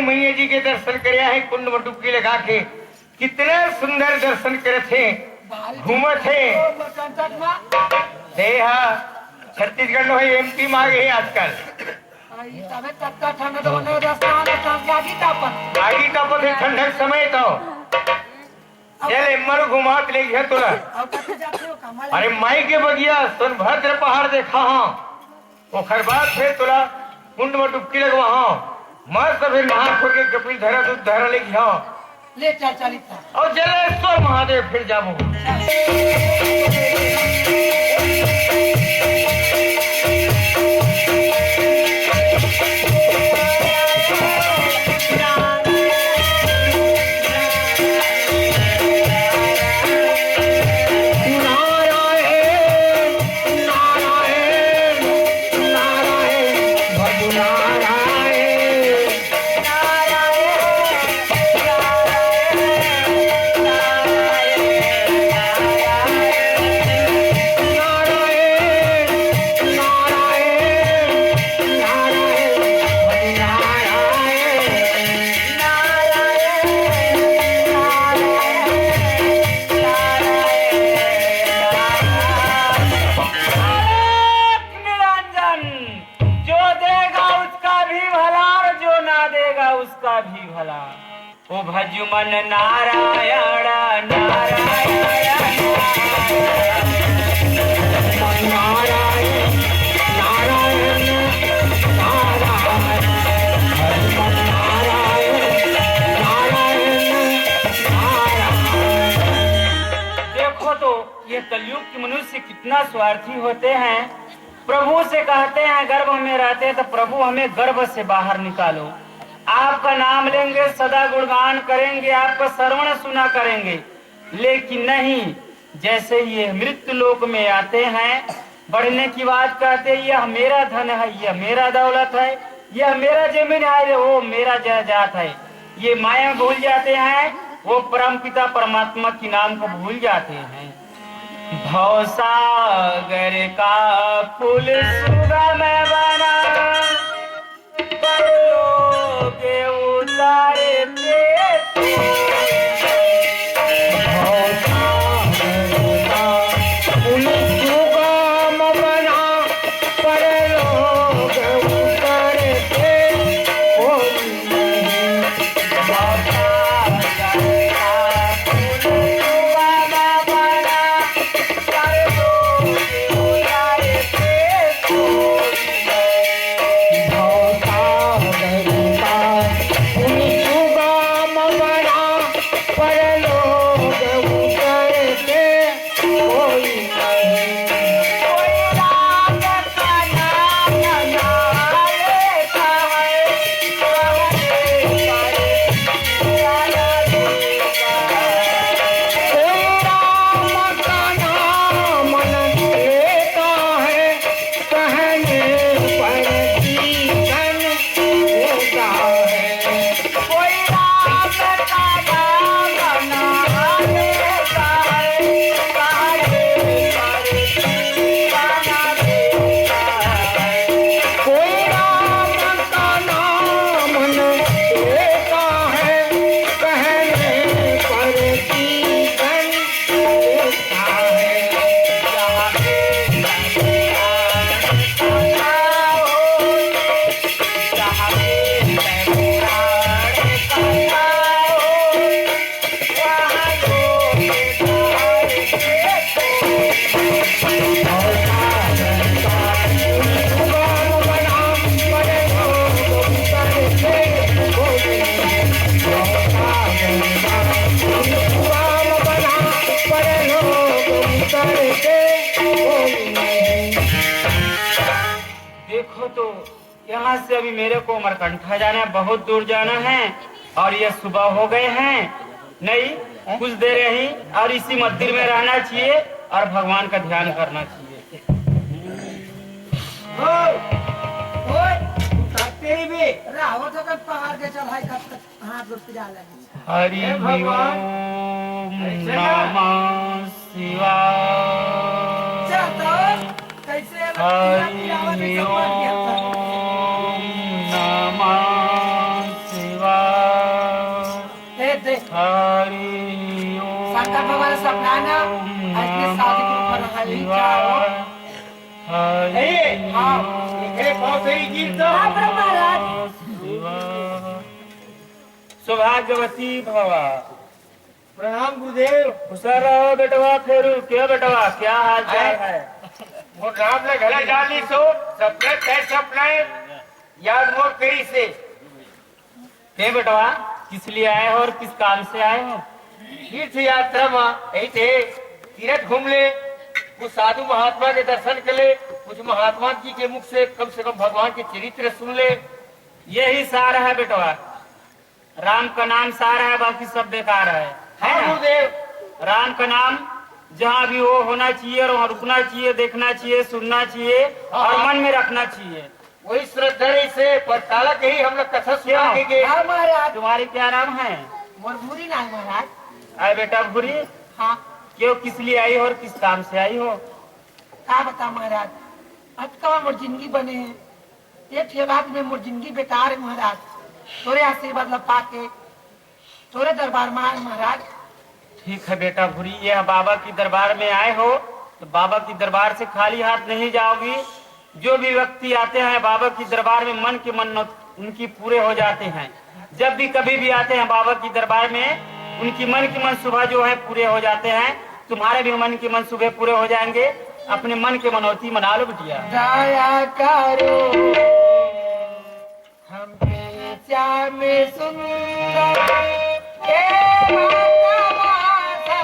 मैया जी के दर्शन करया है कुंड में डुबकी लगा के। कितना सुंदर दर्शन करे थे, घूमत थे। देहा छत्तीसगढ़ में एमपी में आ गए आजकल। आगी तापत है ठंडक समय तो चले मर घुमात ले गया तोला। अरे माई के बगिया सोनभद्र पहाड़ देखा हाँ, ओखर बाद फिर तोला कुंड में डुबकी लगवा हाँ, मस्त फिर नहा खो के कपिल धरा दूध धरा ले गया ले चल चलित और जलेश्वर महादेव फिर जाबो। उसका भी भला। ओ भजुमन नारायण नारायण नारायण नारायण देखो तो ये कलयुग के मनुष्य कितना स्वार्थी होते हैं। प्रभु से कहते हैं गर्भ में रहते हैं तो प्रभु हमें गर्भ से बाहर निकालो, आपका नाम लेंगे, सदा गुणगान करेंगे, आपका श्रवण सुना करेंगे। लेकिन नहीं, जैसे ये मृत्यु लोक में आते हैं बढ़ने की बात कहते हैं, यह मेरा धन है, यह मेरा दौलत है, यह मेरा जमीन है, वो मेरा जायदाद है। ये माया भूल जाते हैं, वो परम पिता परमात्मा की नाम को भूल जाते हैं। भवसागर का पुल सुगम बना के उतारे देखो तो यहाँ से अभी मेरे को अमरकंठा जाना है, बहुत दूर जाना है और ये सुबह हो गए हैं। नहीं, कुछ देर यही और इसी मंदिर में रहना चाहिए और भगवान का ध्यान करना चाहिए। हरि ओम नमः शिवाय। हरि ओम नमः शिवाय। हरि ओम शंकर भगवान सपना ना ऐसे शादी के ऊपर रखा है क्या हो हरि हाँ इकरे पाँव से ही गिर तो आप महाराज सौभाग्यवती भवा। प्रणाम गुरुदेव। खुशा रहो बेटवा। फेरू क्या बेटवा, क्या हाल चाल है? वो राम ने गला डाली सो सपने तय सपने याद मोर करी से। हे बेटवा, किस लिए आए हो और किस काम से आए हो? तीर्थ यात्रा में यही थे, तीर्थ घूम ले, कुछ साधु महात्मा के दर्शन कर ले, कुछ महात्मा जी के मुख से कम भगवान के चरित्र सुन ले। यही सार है बेटवा। राम का नाम सार है, बाकी सब बेकार है हाँ ना? गुरुदेव। राम का नाम जहाँ भी हो होना चाहिए और वहाँ रुकना चाहिए, देखना चाहिए, सुनना चाहिए और मन में रखना चाहिए। वही श्रद्धा से पर ताला के ही हम लोग कथा सुनाएंगे। हाँ महाराज तुम्हारे क्या नाम है? मजबूरी ना है महाराज। आए बेटा भूरी, हाँ क्यों, किस लिए आई हो और किस काम से आई हो? क्या बता महाराज, आज का मोर जिंदगी बने हैं, एक ठे बात में मोर जिंदगी बेकार है महाराज। तोरे आशीर्वाद ला पाके तोरे दरबार में आए महाराज। ठीक है बेटा भूरी, ये बाबा की दरबार में आए हो तो बाबा की दरबार से खाली हाथ नहीं जाओगी। जो भी व्यक्ति आते हैं बाबा की दरबार में मन के मन्नत उनकी पूरे हो जाते हैं। जब भी कभी भी आते हैं बाबा की दरबार में उनकी मन की मनसूबा जो है पूरे हो जाते हैं। तुम्हारे भी मन की मनसूबे पूरे हो जाएंगे। अपने मन के मनौती मना लो बिटिया। दया करो हम पे श्याम सुंदर हे माता माता।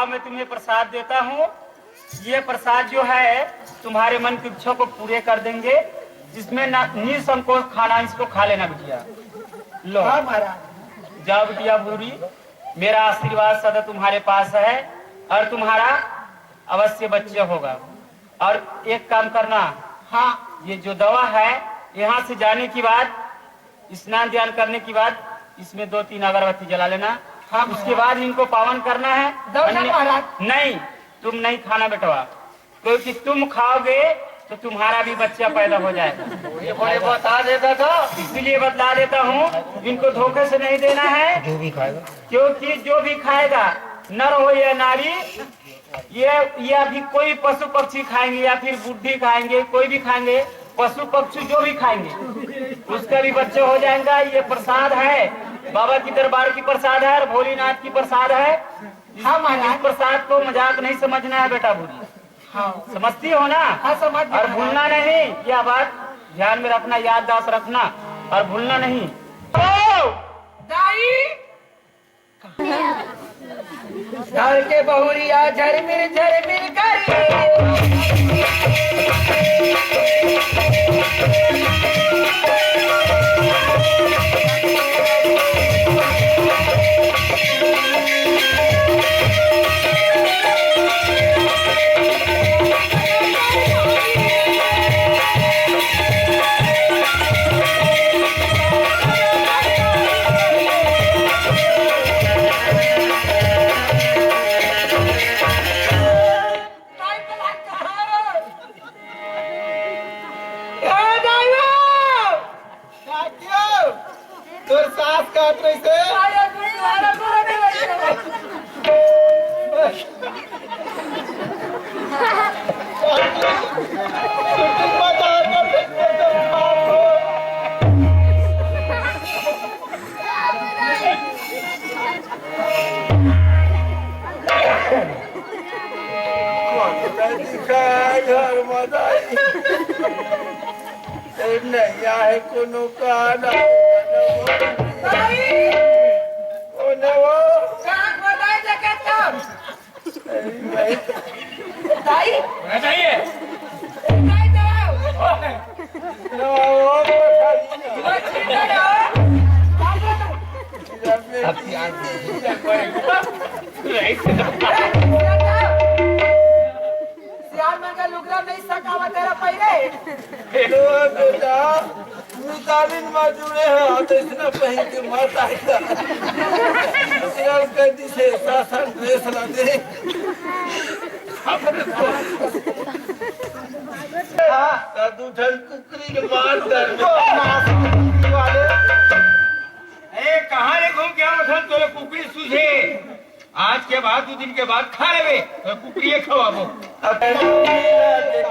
मैं तुम्हें प्रसाद देता हूँ। ये प्रसाद जो है तुम्हारे मन की इच्छा को पूरे कर देंगे। जिसमें निसंकोच खाना, इसको खा लेना बिटिया। लो जाओ बिटिया भूरी, मेरा आशीर्वाद सदा तुम्हारे पास है और तुम्हारा अवश्य बच्चे होगा। और एक काम करना, हाँ, ये जो दवा है यहाँ से जाने के बाद स्नान ध्यान करने के बाद इसमें 2-3 अगरबत्ती जला लेना। हाँ, उसके बाद इनको पावन करना है। नहीं, तुम नहीं खाना बेटवा, क्योंकि तुम खाओगे तो तुम्हारा भी बच्चा पैदा हो जाएगा। ये बता देता था, इसलिए बता देता हूँ, इनको धोखे से नहीं देना है। जो भी खाएगा, क्योंकि जो भी खाएगा, नर हो या नारी, ये अभी कोई पशु पक्षी खाएंगे या फिर बुढ़ी खाएंगे, कोई भी खाएंगे, पशु पक्षी जो भी खाएंगे उसका भी बच्चे हो जाएगा। ये प्रसाद है, बाबा की दरबार की प्रसाद है और भोलेनाथ की प्रसाद है। इस प्रसाद को मजाक नहीं समझना है बेटा भूरी। हाँ, समझती हो ना? हाँ, समझ। और भूलना नहीं, यह बात ध्यान में रखना, याददाश्त रखना और भूलना नहीं। घर के बहुरिया झरमिर कर तोर सास कहत रही से आया तू तुम्हारा पूरा नहीं लगे शूटिंग बता घर मदाई नहीं है कोनो का कहां बताई जगह तुम ताई होना चाहिए ताई जाओ चिंता ना सियार में का लुगरा नहीं सकावा तेरा पहले बेटा मितालिन में जुड़े हैं तो इसने पहन के मत आएगा यार कैदी से शासन ड्रेस ला दे दादू ठल कुकरी के मार दर वाले ए कहाँ रे घूम क्या मतलब तोरे कुकरी सूझे आज के बाद 2 दिन के बाद खा लेवे तो कुकरी खवाबो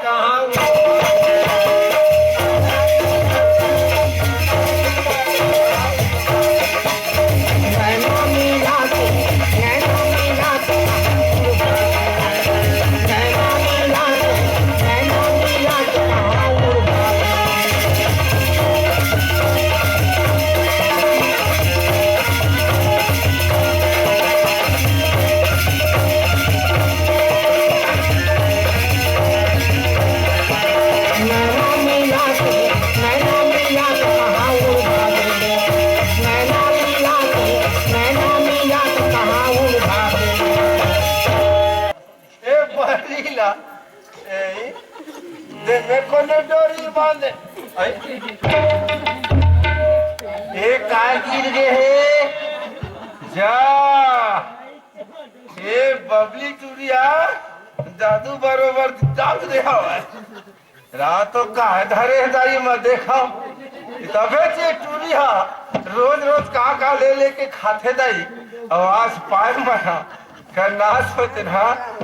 कहाँ डोरी बांधे एक काय गिर गए है जा ये बबली चूड़िया जादू बरोबर दाग दे रातों का धरे दाई में देखा तबे से चूड़िया रोज रोज का ले लेके खाते दाई आवाज पाए मना करना सोचते ना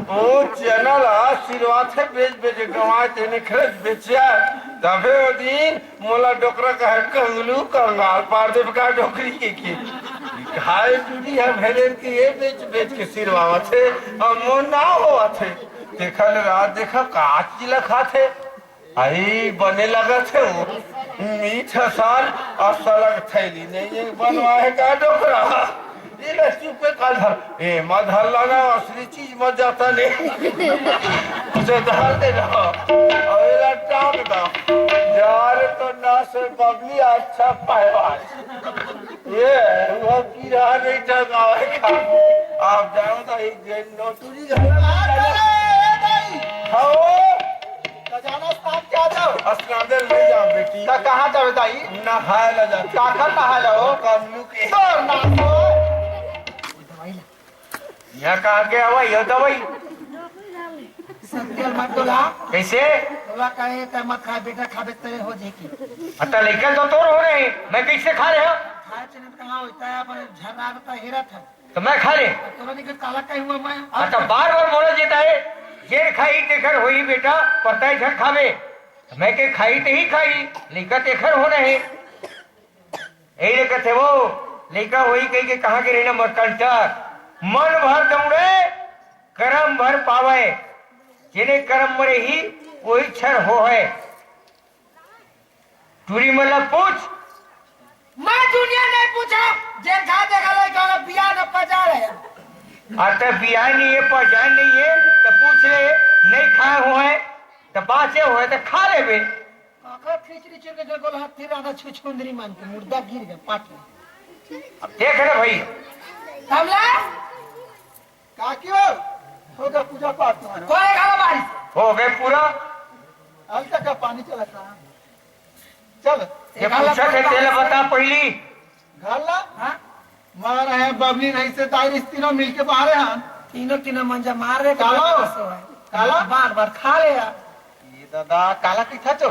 वो चैनल आशीर्वाद है बेच गंवाते ने खर्च बेचिया तबे वो दिन मोला डोकरा का है कंगलू कंगाल पार दे का डोकरी की खाए टूटी है भेलेन की ये बेच के सिरवावा थे और मोना हुआ थे देखा रात देखा काच जिला खाते आई बने लगा थे वो मीठ साल और सलग थैली नहीं बनवाए का डोकरा ये चुपे का धर ए मधर लगा असली चीज मत जाता नहीं उसे धर दे रहा अवेला टांग दो यार तो ना से बबली अच्छा पाएगा ये वो की रहा नहीं टगावे का आप जाओ तो एक दिन नोटुरी खाओ जाना स्नान क्या जाओ स्नान ले जाओ बेटी कहाँ जाओ दाई नहाए ला जा काखर नहा जाओ कमलू के तोर ना यहाँ कहा के हवा ये दवाई सत्यल मत बोला कैसे बोला कहे त मत खा बेटा खाबे तेरे हो जाएगी अतः लेकर तो तोड़ हो रहे मैं कैसे खा रहे हो खाए चने कहां होता है अपन झरना का हेरा था तो मैं खा ले तोरा निकल काला कहीं हुआ मैं अतः बार बार बोला जाता है ये खाई तेखर होई बेटा पता है झट खावे मैं के खाई ते ही खाई लेकर तेखर हो रहे यही लेकर थे वो लेकर वही कही के कहा के रहना मरकंटर मन भर दौड़े करम भर पावे जिन्हें करम मरे ही वही क्षण हो है टूरी मतलब पूछ मैं दुनिया नहीं पूछा जे खा देखा लगा बिया न पचा रहे अतः बिया नहीं है पहचान नहीं है तो पूछ ले नहीं खाए हुए तो बाचे हुए तो खा ले बे काका खिचड़ी चिर के गोल हाथ फिर आधा छुछुंदरी मान के मुर्दा गिर गया पाट में अब देख रहे भाई कमला काकी होगा पूजा पाठ तुम्हारा कोई खावा बारिश हो गए पूरा अब तक का पानी चला था चल ये पूछा के तेल बता पहली घर ला मार है बबली नहीं से दाई तीनों मिलके बाहर हैं तीनों मंजा मार रहे काला? काला बार बार खा ले यार ये दादा काला की था चो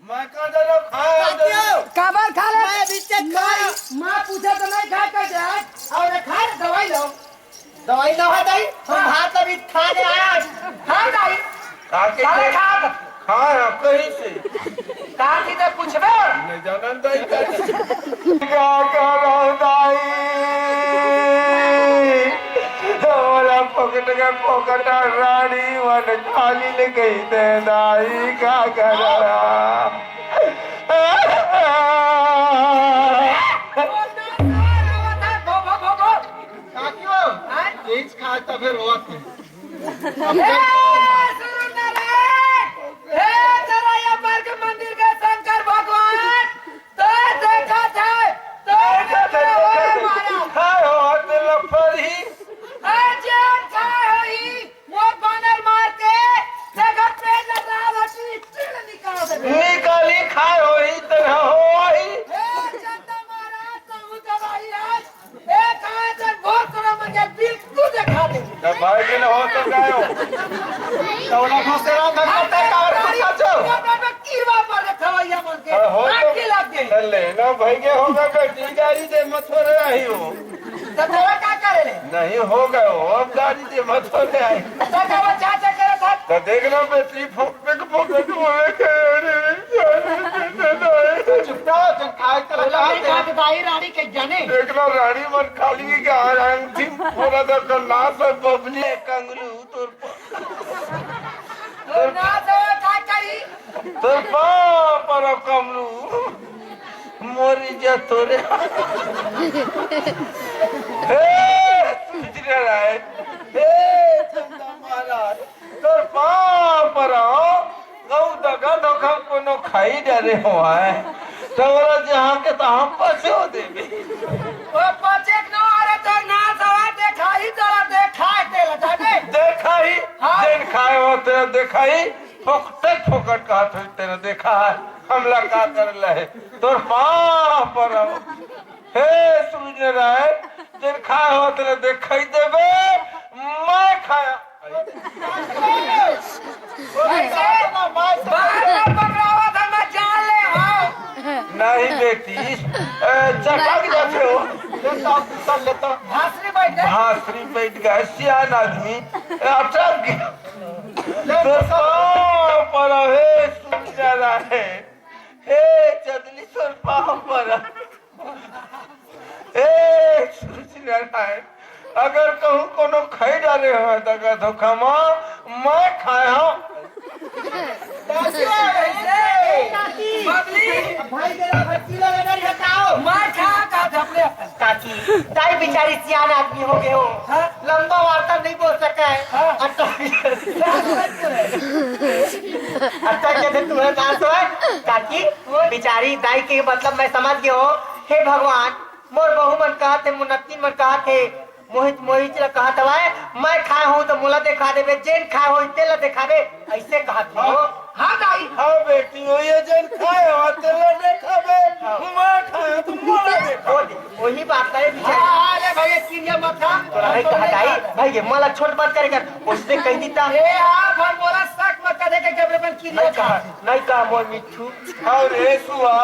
मैं कहा जरा खाए काबर खा ले मैं बीच से खाई माँ पूछे तो नहीं खा कर जाए और खा ले दवाई लो दवाई ना है दाई हम भात अभी खा के आया खा दाई आके साले खा खाए कहीं से कहा थी तो पूछबे नहीं जानन दाई क्या कर दाई हमारा पकड़ रानी मन खाली ले गई दे दाई क्या कर रहा काकियो तेज खा तो फिर रोत है मंदिर के शंकर भगवान तो देखा था तो खाए हो लफड़ी वो बानर मार के जगह पे लगी निकाल दे निकाली खाए हो ही तरह हो ही जनता महाराज तो दवाई आज एक आए तो बहुत करो मुझे बिल्कुल दिखा दे जब भाई दिन हो तो गए हो कौना घोसेरा भगवते कावर पूछो कीवा पर रखवाइया मन के हो आखी लग गई तो लेना भाई के होगा बेटी गाड़ी दे मत हो रही हो तो तेरा क्या करे ले नहीं हो गए हो अब गाड़ी दे मत हो रही तो क्या वो चाचा करे था तो देखना बेटी फोकट चुपटा जन खाए तो लगा नहीं खा के दाई रानी के जाने देखना रानी मन खाली के अंग थी पूरा तो कन्ना से बबली कंगलू तो ना तो क्या करी तोर पर कमलू मोरी जा तोरे हे तुझरे राय हे चंदा महाराज तोर पर गौ दगा धोखा कोनो खाई डरे हुआ है तोरा जहां के तो हम पछो देबे वो पचे न अरे तो ना सवा देखा ही तोरा देखा दे लटा दे देखा ही हाँ। दिन खाए हो तेरा देखा ही फोकट का हाथ तेरा देखा है हमला का कर लहे तोर पर हे सूझ राय दिन खाए हो तेरा देखा ही देबे मैं खाया बाहर पकड़ावा था मैं जान ले आओ नहीं बेटी चका की जाते हो भासरी बैठ गए भासरी बैठ गए सियान आदमी अटक गया पर हे सूझ रहा है हे चदली सर पर हे सूझ रहा है अगर कहूँ कोनो खाई डाले हो तो धोखा मैं खाया हूँ बबली भाई जरा फटकी लगा नहीं हटाओ मैं खा का धपले काकी दाई बेचारी सियान आदमी हो गए हो लंबा वार्ता नहीं बोल सका है अच्छा कहते तुम्हें कहा सो है काकी बेचारी दाई के मतलब मैं समझ गया हो हे भगवान मोर बहू मन कहा थे मुन्नतीन मन कहा थे मोहित कहा था मैं खाए हूँ तो मुला देखा दे जेन खाए हो तेल देखा दे ऐसे कहा थे हो हाँ दाई हाँ बेटी हो ये जन खाए हो तेल देखा बे मैं खाया तुम मोला देखा वही बात है हाँ अरे भैया किनिया मत खा नहीं कहा दाई भाई ये मला छोट बात करेगा उसने कह दीता ए हाँ भर बोला शक मत करे के जबरे पर किनिया नहीं कहा मोर मिठू और रे सुआ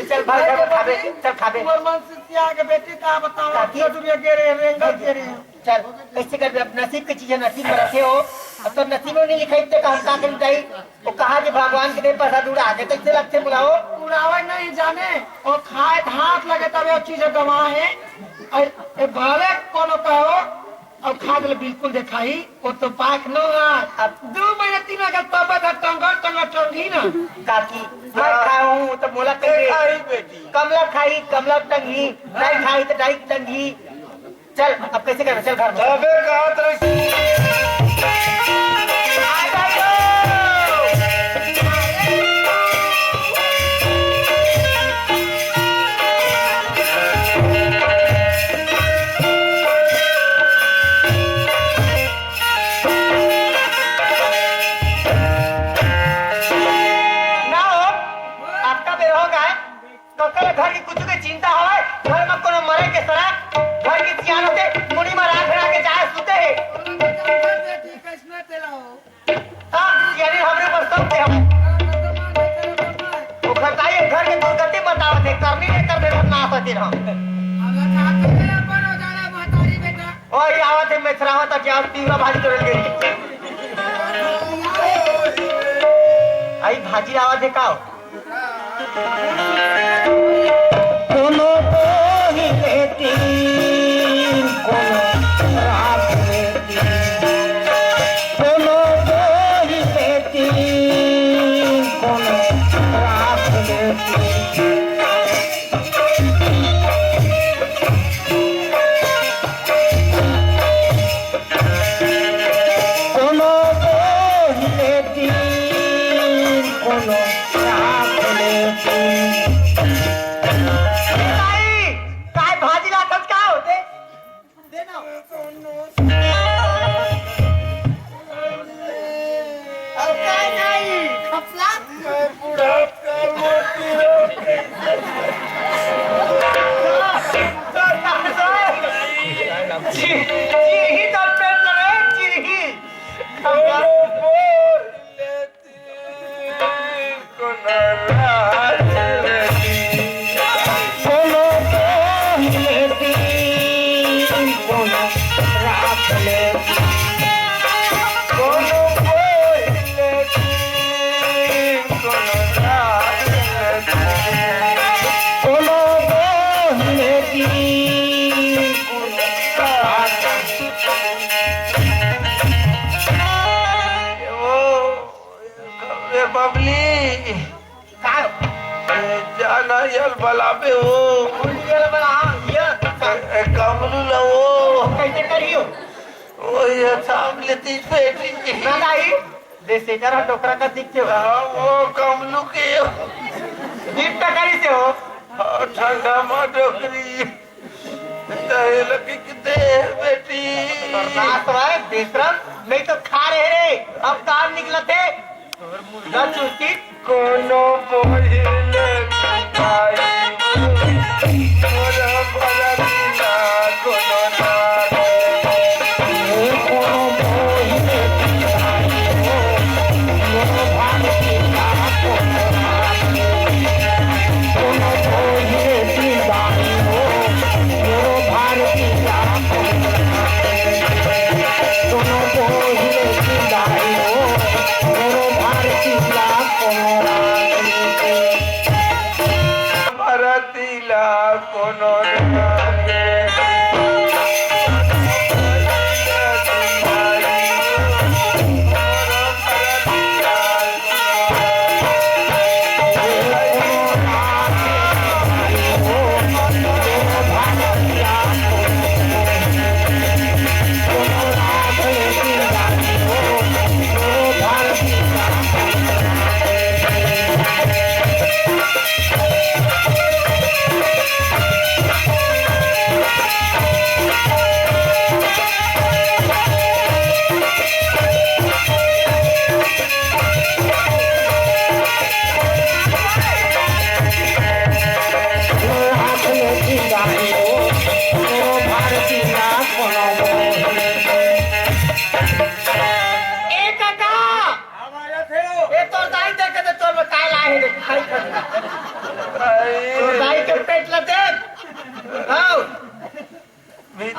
चल भाई घर में खाबे चल खाबे मोर मन से सिया के बेटी का बताओ काकी। दुनिया के रे रेंगल के रे चल कैसे कर अब नसीब की चीजें नसीब में रखे हो अब तो नसीब में नहीं लिखाई तो कहा करी जाई वो कहा कि भगवान के देव प्रसाद उड़ा आगे कैसे लगते बुलाओ उड़ावे नहीं जाने और खाए हाथ लगे तब चीज गवा है और भले कोनो कहो और खा दे बिल्कुल दिखाई वो तो पाक न अब 2 महीने 3 महीने तब तक टंगा टंगी ना काकी मैं खाऊं तो मोला देखा ही बेटी कमला खाई कमला टंगी नहीं खाई तो डाई टंगी चल अब कैसे करना चल घर में तबे कहा ना हो आपका बेहोग है तो कल घर की कुछ की चिंता हो घर में कोनो मरे के सरा घर की सियान होते मुड़ी में राख के चाहे सुते है बेटी कैसे तेरा हो खातिर हम और आवत है मेथरावा तक क्या तीव्र भाजी तोड़ गई आई भाजी आवाज है का कोनो को ही लेती कोनो रात लेती कोनो को ही लेती कोनो रात लेती कोनो को ही लेती कोनो रात लेती काय भाजी लागत का होते अब काय नाही खपला चिरही तर पेट लगे चिरही कोनो को लेती कोनो रात लेती कोनो को लेती कोनो रात लेती कोनो को लेती कोनो रात बबली काय जाना यल बलाबे हो उनके बना ये कमलू लो कैसे करियो ओ ये साम लेती बेटी ना नहीं जैसे जरा टोकरा का दिखते हो वो कमलू के गिफ्ट करी से हो ठंडा में डोकरी तहे लगी किते बेटी बर्दाश्त है बेशरम नहीं तो खा रहे रे अब काम निकलते मुर्गा चूसी कोनो बोले खाई मोरा बलना कोनो ना कोनो बोले कोनो भाग की कोनो बोले दीवानी हो मेरो भारती कोनो बोले दीवानी हो मेरो भारती मरतिला कोनो ना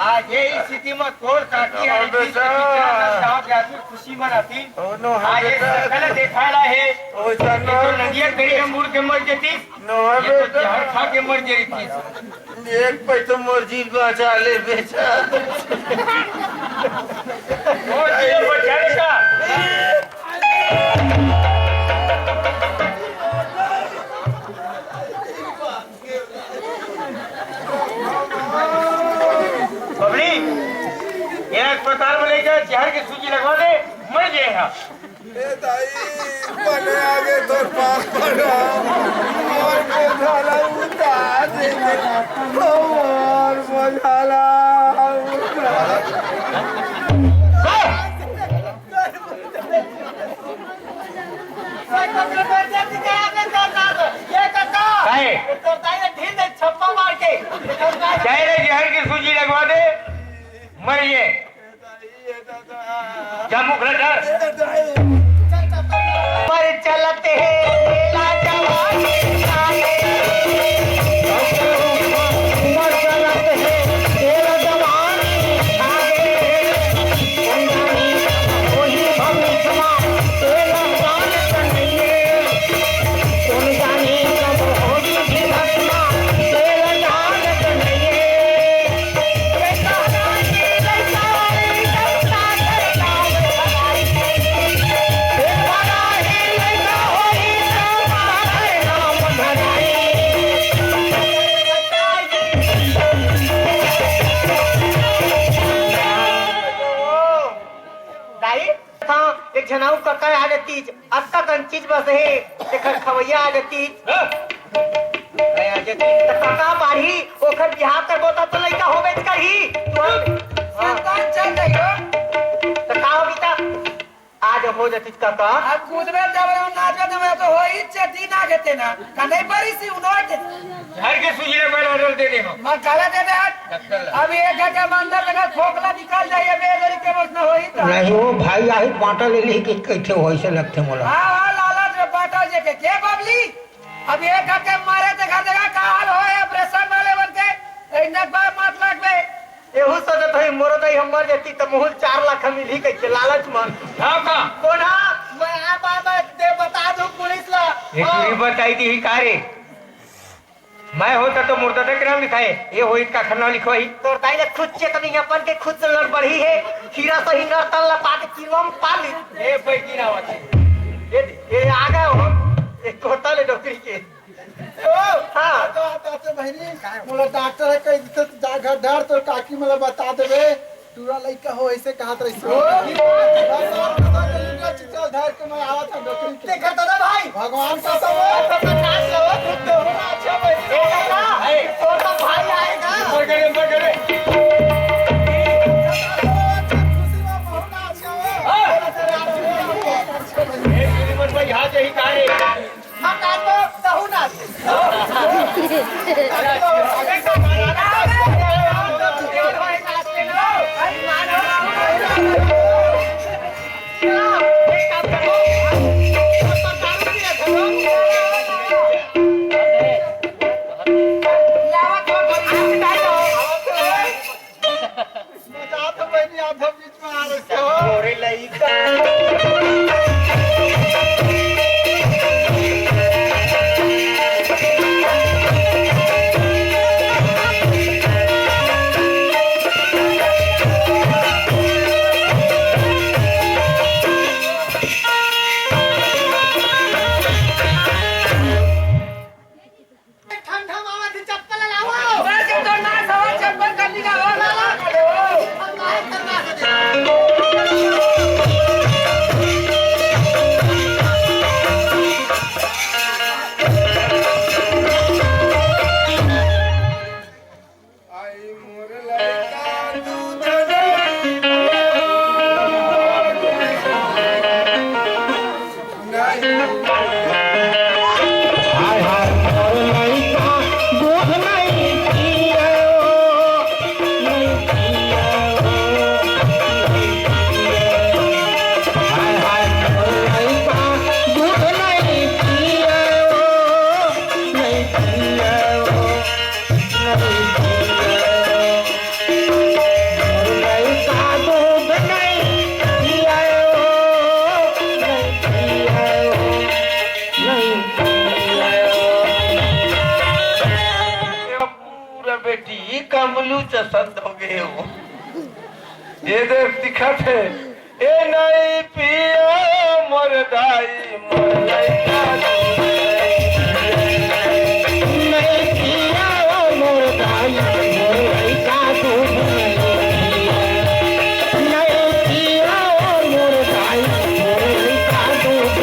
आज ये स्थिति में तोड़ काटी है खुशी मनाती आज ये सकल देखाला है ओ जानो नदिया तेरी मुड़ के मर जाती नो ये तो जहर खा के मर जाती एक पे तो मर्जी बचा ले बेचा और ये बचाने का बबली ये अस्पताल में लेकर जहर की सूजी लगवा दे मर जाएगा ए दाई बने आगे तो पास पड़ा और बोझाला उतार दे और बोझाला जहर की सूजी लगवा दे मरिए क्या मुख रखा पर चलते हैं भाई था एक झनाऊ कक्का आ जाती अक्का कन चीज बस है देखर खवैया आ जाती कक्का पारी ओखर बिहार करबो त लइका होबे करही तू संतान चल जाइयो त का हो बीता आज हो जाती काका अब कूदबे जबर नाचबे त मैं तो होई चेती ना गेते ना कनै परी सी उनोट घर के सुजीले पर ऑर्डर देने हो मैं काला दे दे अब एक के मंदिर लगा खोखला निकाल जाइए बेदरी के बस न होई त नहीं वो भाई आई बांटा ले ली कि कैसे वैसे लगते मोला हां लालच में बाटा जे के बबली अब एक के मारे देखा देखा का हाल होए ऑपरेशन वाले बनके इन्ने बात मत लगबे एहू सोचत है मोर दई हमर जेती त मुहुल 4 लाख मिली कैसे लालच मन हाँ का कोना मैं आप दे बता दूं पुलिस ला एक चोरी बताई थी कारे मैं होता तो मुर्दा तक नाम लिखाए ये होई का खन्ना लिखवाई तोर दाई ले खुद चेक नहीं अपन के खुद से लड़ बढ़ी है हीरा सही न तन ला पाके किरवा में पा ली ए पैकी ना होती ये आ गए हो एक कोता ले डॉक्टरी के हां तो बहनी मोला डॉक्टर है कई तो जा घर डर तो काकी मला बता देबे तूरा लइका हो ऐसे कहत रही चल धर के मैं आवत हूं डॉक्टरी के देखा तो ना भाई भगवान का सब नाच लो खुद तो अच्छा भाई तो भाई आएगा ऊपर करे ऊपर करे खुशी में बहुत अच्छा हो ए श्रीमन भाई हां यही कारे हम नाच तो सहू नाच मजा तो बहनी आप बीच में आ रहे हो ओरे लइका ठंडा मामा से चप्पल लाओ बस तो ना सवा चप्पल कर ली का हो लाला आई मोर लड़का दूध दे नहीं पूरा बेटी कमलू चसंद हो गए हो ये देख दिखत है ए नहीं पिया मोर दाई मोर लइका नहीं पिया मोर दाई मोर लइका दूध नहीं पिया मोर दाई मोर लइका दूध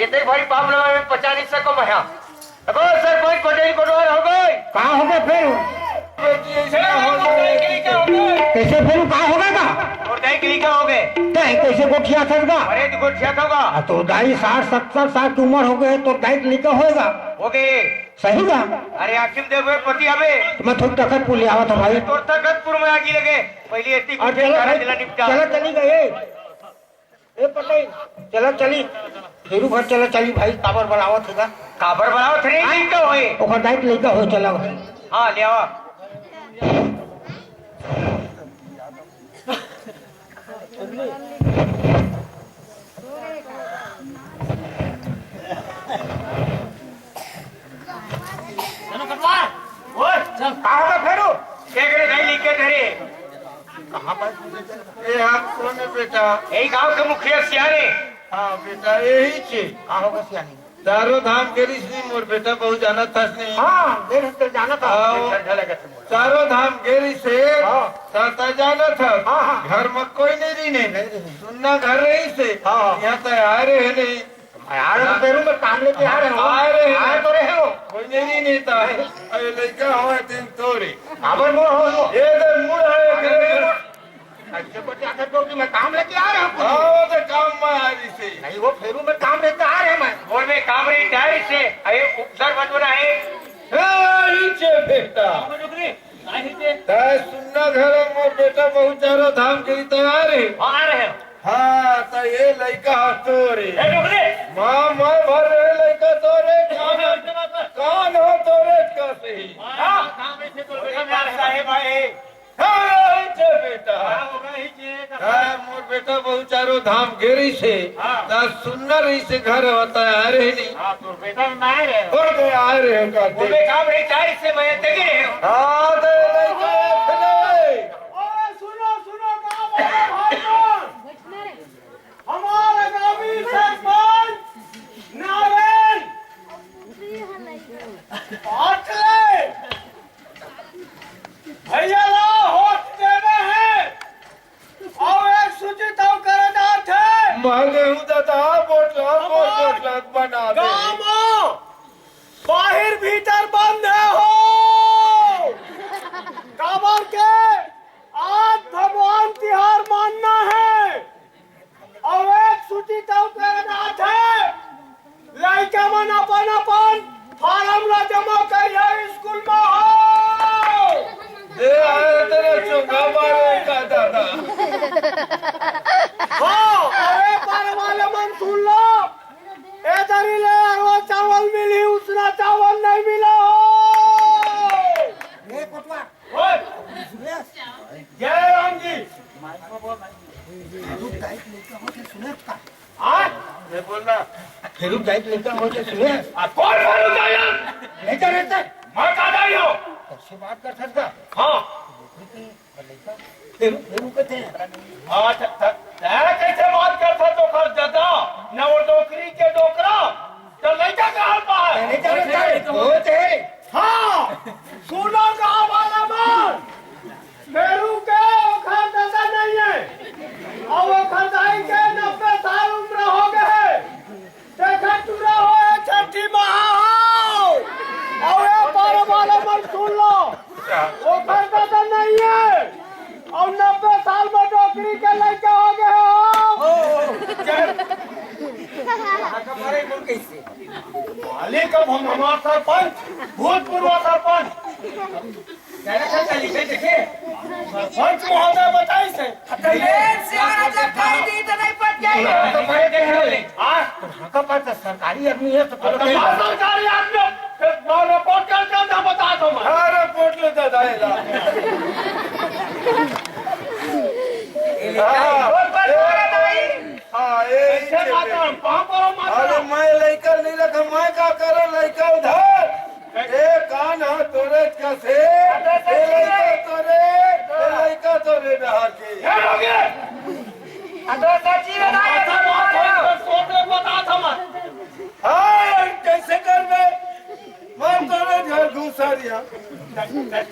ये तेरे भारी पाप लगा में 50 से कम है अब सरपंच पटेल कोटवार हो गए कहाँ हो गए फिर? कैसे फिर कहाँ हो गए का? और दाई के लिए क्या हो गए दाई कैसे गोठिया था? अरे तो गोठिया था तो दाई 60-70 साल की उम्र हो गए तो दाई लिखा होएगा। हो गए सही का? अरे आखिम देव पति आवे तो मैं थोड़ी तखतपुर ले आवा था भाई। तो तखतपुर में आगे लगे पहले इतनी और कुछ चलो सारा भाई, जिला निपटा चलो चली गए ए पटेल चलो चली फेरू घर चलो चली भाई काबर बनावत होगा काबर बनाओ थे नहीं का होए ओकर दाई लेके हो चला हां ले आवा कहाँ का फेरू क्या करे नहीं लिखे धरे कहाँ पर ये हाथ कौन है बेटा? यही गांव के मुखिया सियारे हाँ बेटा यही छे। कहाँ होगा सियानी? चारों धाम के ऋषि मोर बेटा बहुत जाना था नहीं। हाँ देर हफ्ते जाना था। चारों धाम गेरी से हाँ। साता जाना था। हाँ, हाँ। घर में कोई नहीं रही सुनना घर रही से हाँ। यहाँ तो आ रहे है नहीं यार फेरू में काम लेके आ रहे हो आ रहे हैं। आए तो रहे हो कोई नहीं था अरे लड़का हुआ दिन तोरे काबर मोड़ हो ये तो मुड़ है अच्छे बच्चे आकर तो कि मैं काम लेके आ रहा हूँ हाँ तो काम में आ रही से नहीं वो फेरू में काम लेके आ रहे हैं मैं बोल में काम रही डायरी से अरे उपसर बनना है नीचे बेटा ताय सुनना घर मोर बेटा बहुत चारों धाम के लिए तैयार है आ रहे हो हाँ तो ये लड़का तोरे ए डोगरे माँ भर रहे लड़का तोरे कौन हो तोरे का सही साहेब आए हाँ बेटा हाँ मोर बेटा बहुत चारों धाम घेरी से सुनना रही से घर होता है आ रहे नहीं तो बेटा में आए रहे और गए आ रहे हैं का बोल में काम रही डायरी से मैं देखे रहे हो हाँ तो लड़का सुनो सुनो भाई हमारे गावी सरपंच नारायण पाटले भैया होट देने हैं और एक सूचित करना थे मांगे हूँ दादा बोटला बना दे गामो बाहर भीतर बंद है हो काबर के आज भगवान तिहार मानना है और एक सूचित करना थे लड़के मन अपन फार्म ला जमा करिए स्कूल में हो दे आए तेरे चोंगा मारे का दादा हाँ अरे पर वाले मन सुन लो इधर ही ले अरवा चावल मिली उसना चावल नहीं मिला हो ये कोटवा जय राम जी मैं बोलना फेरू जाइत लेके हो के सुने कौन मारू जाया नहीं तो रहते मैं का दाई हो कैसे बात कर सकता हाँ फेरू कहते हैं कैसे बात करता तो कर देता न वो डोकरी के डोकरा तो लड़का कहाँ पाए नहीं तो रहते होते हाँ सुनो कहा वाला मन मेरू के ओखर दादा नहीं है और वो खरदाई के 90 साल उम्र हो गए देखा तुरा हो छठी महा हो और ये पर वाला मन सुन लो ओखर दादा नहीं है और 90 साल में नौकरी के लड़के हो गए हो मालिक अब हम हमारा सरपंच भूतपूर्व सरपंच सरपंच महोदय बताई से का पास सरकारी आदमी है तो सरकारी आदमी रिपोर्ट करके बता दो मैं अरे पोट ले दादा अरे मैं लड़का नहीं रखा मैं का करो लड़का उधर कान हा तोरे कैसे लड़का तोरे नहा के हाँ कैसे कर मैं तोरे घर घुसा दिया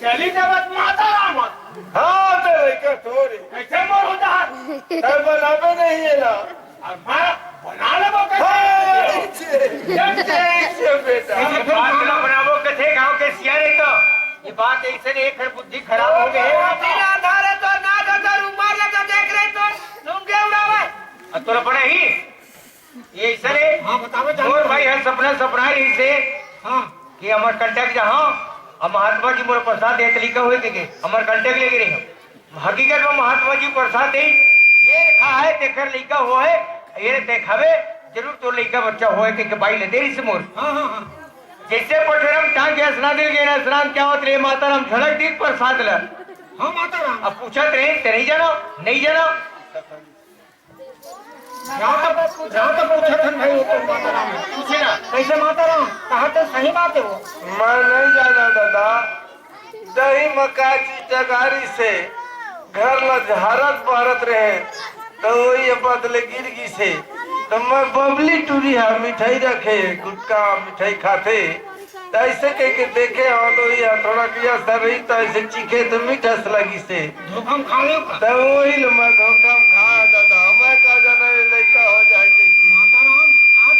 चली जगत माता राम हाँ तो लड़का तोरे कैसे मोर उधार बनावे नहीं है ना मैं बना ले वो हाँ, कैसे बेटा बात ना बनावो कथे गांव के सियारे तो ये बात ऐसे नहीं एक बुद्धि खराब हो गई बिना धारे तो ना तो रुमाल लगा देख रहे तो लुंगे उड़ावे तोरा पड़े ही ये ऐसे रे हाँ बतावे मोर भाई हर सपना रही से हाँ कि हमार कांटेक्ट जहाँ अब महात्मा जी मोर प्रसाद दे तरीका हुए के हमार कांटेक्ट लेके रही हकीकत में महात्मा जी प्रसाद दे ये लिखा है देखकर लड़का हो है ये देखावे जरूर तो लड़का बच्चा होए के भाई ले देरी से मोर हाँ हाँ हाँ जैसे पठरम टांग के स्नान दिल के स्नान क्या होत रे माता राम झलक दी प्रसाद ल हाँ माता राम अब पूछत रहे ते नहीं जानो जहाँ तक पूछा था भाई वो तो माता राम है। पूछे ना कैसे माता राम कहा तो सही बात है वो मैं नहीं जाना दादा दही मका चिटगारी से घर में झारत बहरत रहे तो वही बदले गिरगी से तो मैं बबली टूरी है मिठाई रखे गुटका मिठाई खाते तो ऐसे कह के देखे हाँ तो ये थोड़ा किया सर रही तो ऐसे चीखे तो मीठस लगी से धोखा में खा लो का तो वही मैं धोखा खाया दादा मैं कहा जाना ये लड़का हो जाए कि माता राम आप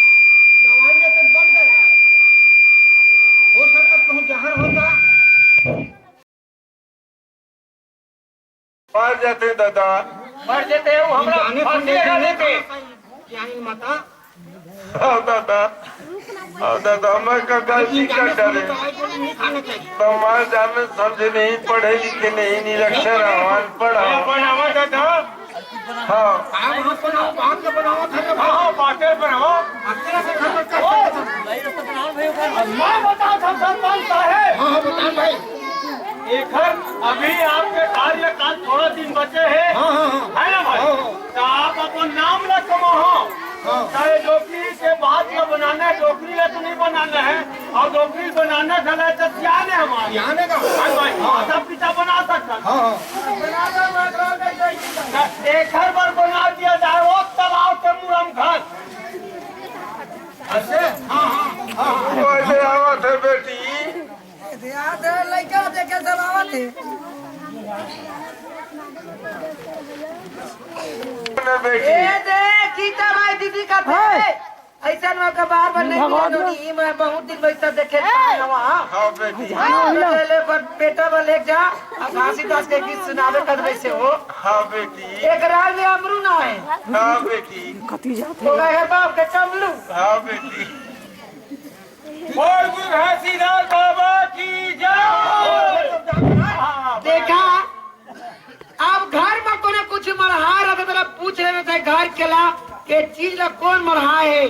दवाई लेते बढ़ गए हो सकता कहूँ जहर होता मर जाते दादा मर देते हो हमरा जाने फांसी लगा देते क्या है माता दादा मैं का गलती कर डाले दवाई गोली नहीं खाना चाहिए तो मार जाने समझे नहीं पढ़े लिखे नहीं निरक्षर अनपढ़ बनावा दादा हाँ आप वहाँ बनाओ वहाँ के बनाओ था हाँ पाटर बनाओ अकेला से खबर कर मैं बताओ सरपंच साहब हाँ हाँ बताओ भाई अभी आपके कार्यकाल थोड़ा दिन बचे हैं हाँ हाँ है ना भाई तो आप अपन नाम न कमाओ चाहे डोकरी के बाद में बनाना है डोकरी तो नहीं बनाना है और डोकरी बनाना चला तो सियान है हमारे आने का माता पिता बना सकता हाँ एक घर पर बना दिया जाए वो तालाब के मुरम घर ऐसे हाँ हाँ वैसे आवत है बेटी ध्यान दे लड़का देखे सब आवत है बेटी ए देख सीता भाई दीदी का थे ऐसा ना का बार बार नहीं मिली मैं बहुत दिन बैठा देखे वहाँ हाँ बेटी ले पर बेटा बल ले जा अब घासीदास के गीत सुनावे कदवे से हो हाँ बेटी एक राज में अमरू ना है हाँ बेटी तो है बाप के कमलू हाँ बेटी बोल घासीदास बाबा की जय देखा अब घर में कोने कुछ मरहा रहा तेरा पूछ लेना चाहिए घर के ला के चीज ला कौन मरहा है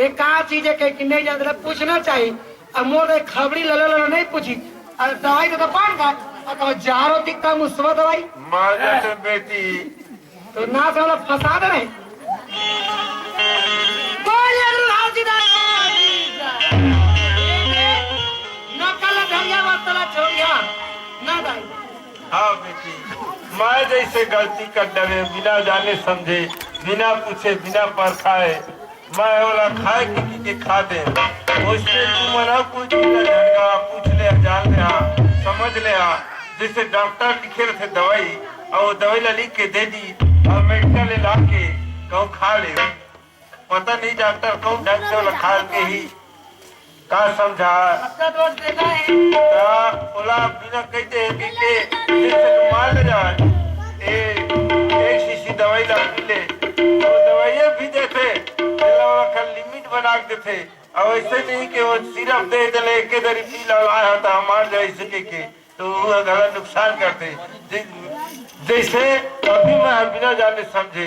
एक कहा चीज है कि नहीं जानते पूछना चाहिए अब मोर खबरी ललो नहीं पूछी और दवाई तो पान का और जारो दिखता मुस्वा दवाई मार जाते बेटी तो ना से वाला फंसा दे रहे नकल धरिया वाला छोड़िया ना दाई हाँ बेटी मैं जैसे गलती कर डरे बिना जाने समझे बिना पूछे बिना परखाए मैं वाला खाए के खा दे उसमें तू मना कुछ झटका पूछ ले जान ले समझ ले जैसे डॉक्टर लिखे थे दवाई और वो दवाई ला लिख के दे दी और मेडिकल ला के कहूँ खा ले पता नहीं डॉक्टर कहूँ ढंग से वाला खा के ही का समझा दोष देना है बोला बिना कहते के मार ले जाए एक शीशी दवाई ला ले तो दवाइयाँ भी देते लिमिट बना के देते और ऐसे नहीं कि वो सिर्फ दे दे एक दरी पी लाया था मार जाए सके के तो वो गलत नुकसान करते जैसे अभी मैं बिना जाने समझे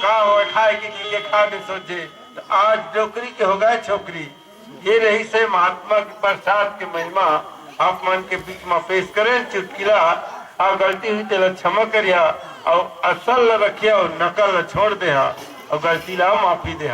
का हो खाए के खा के सोचे तो आज डोकरी के हो गए छोकरी ये रही से महात्मा के प्रसाद के महिमा आप मन के बीच में पेश करें चुटकिला और गलती हुई तेला क्षमा करिया और असल रखिया और नकल छोड़ दे और गलती ला माफी दे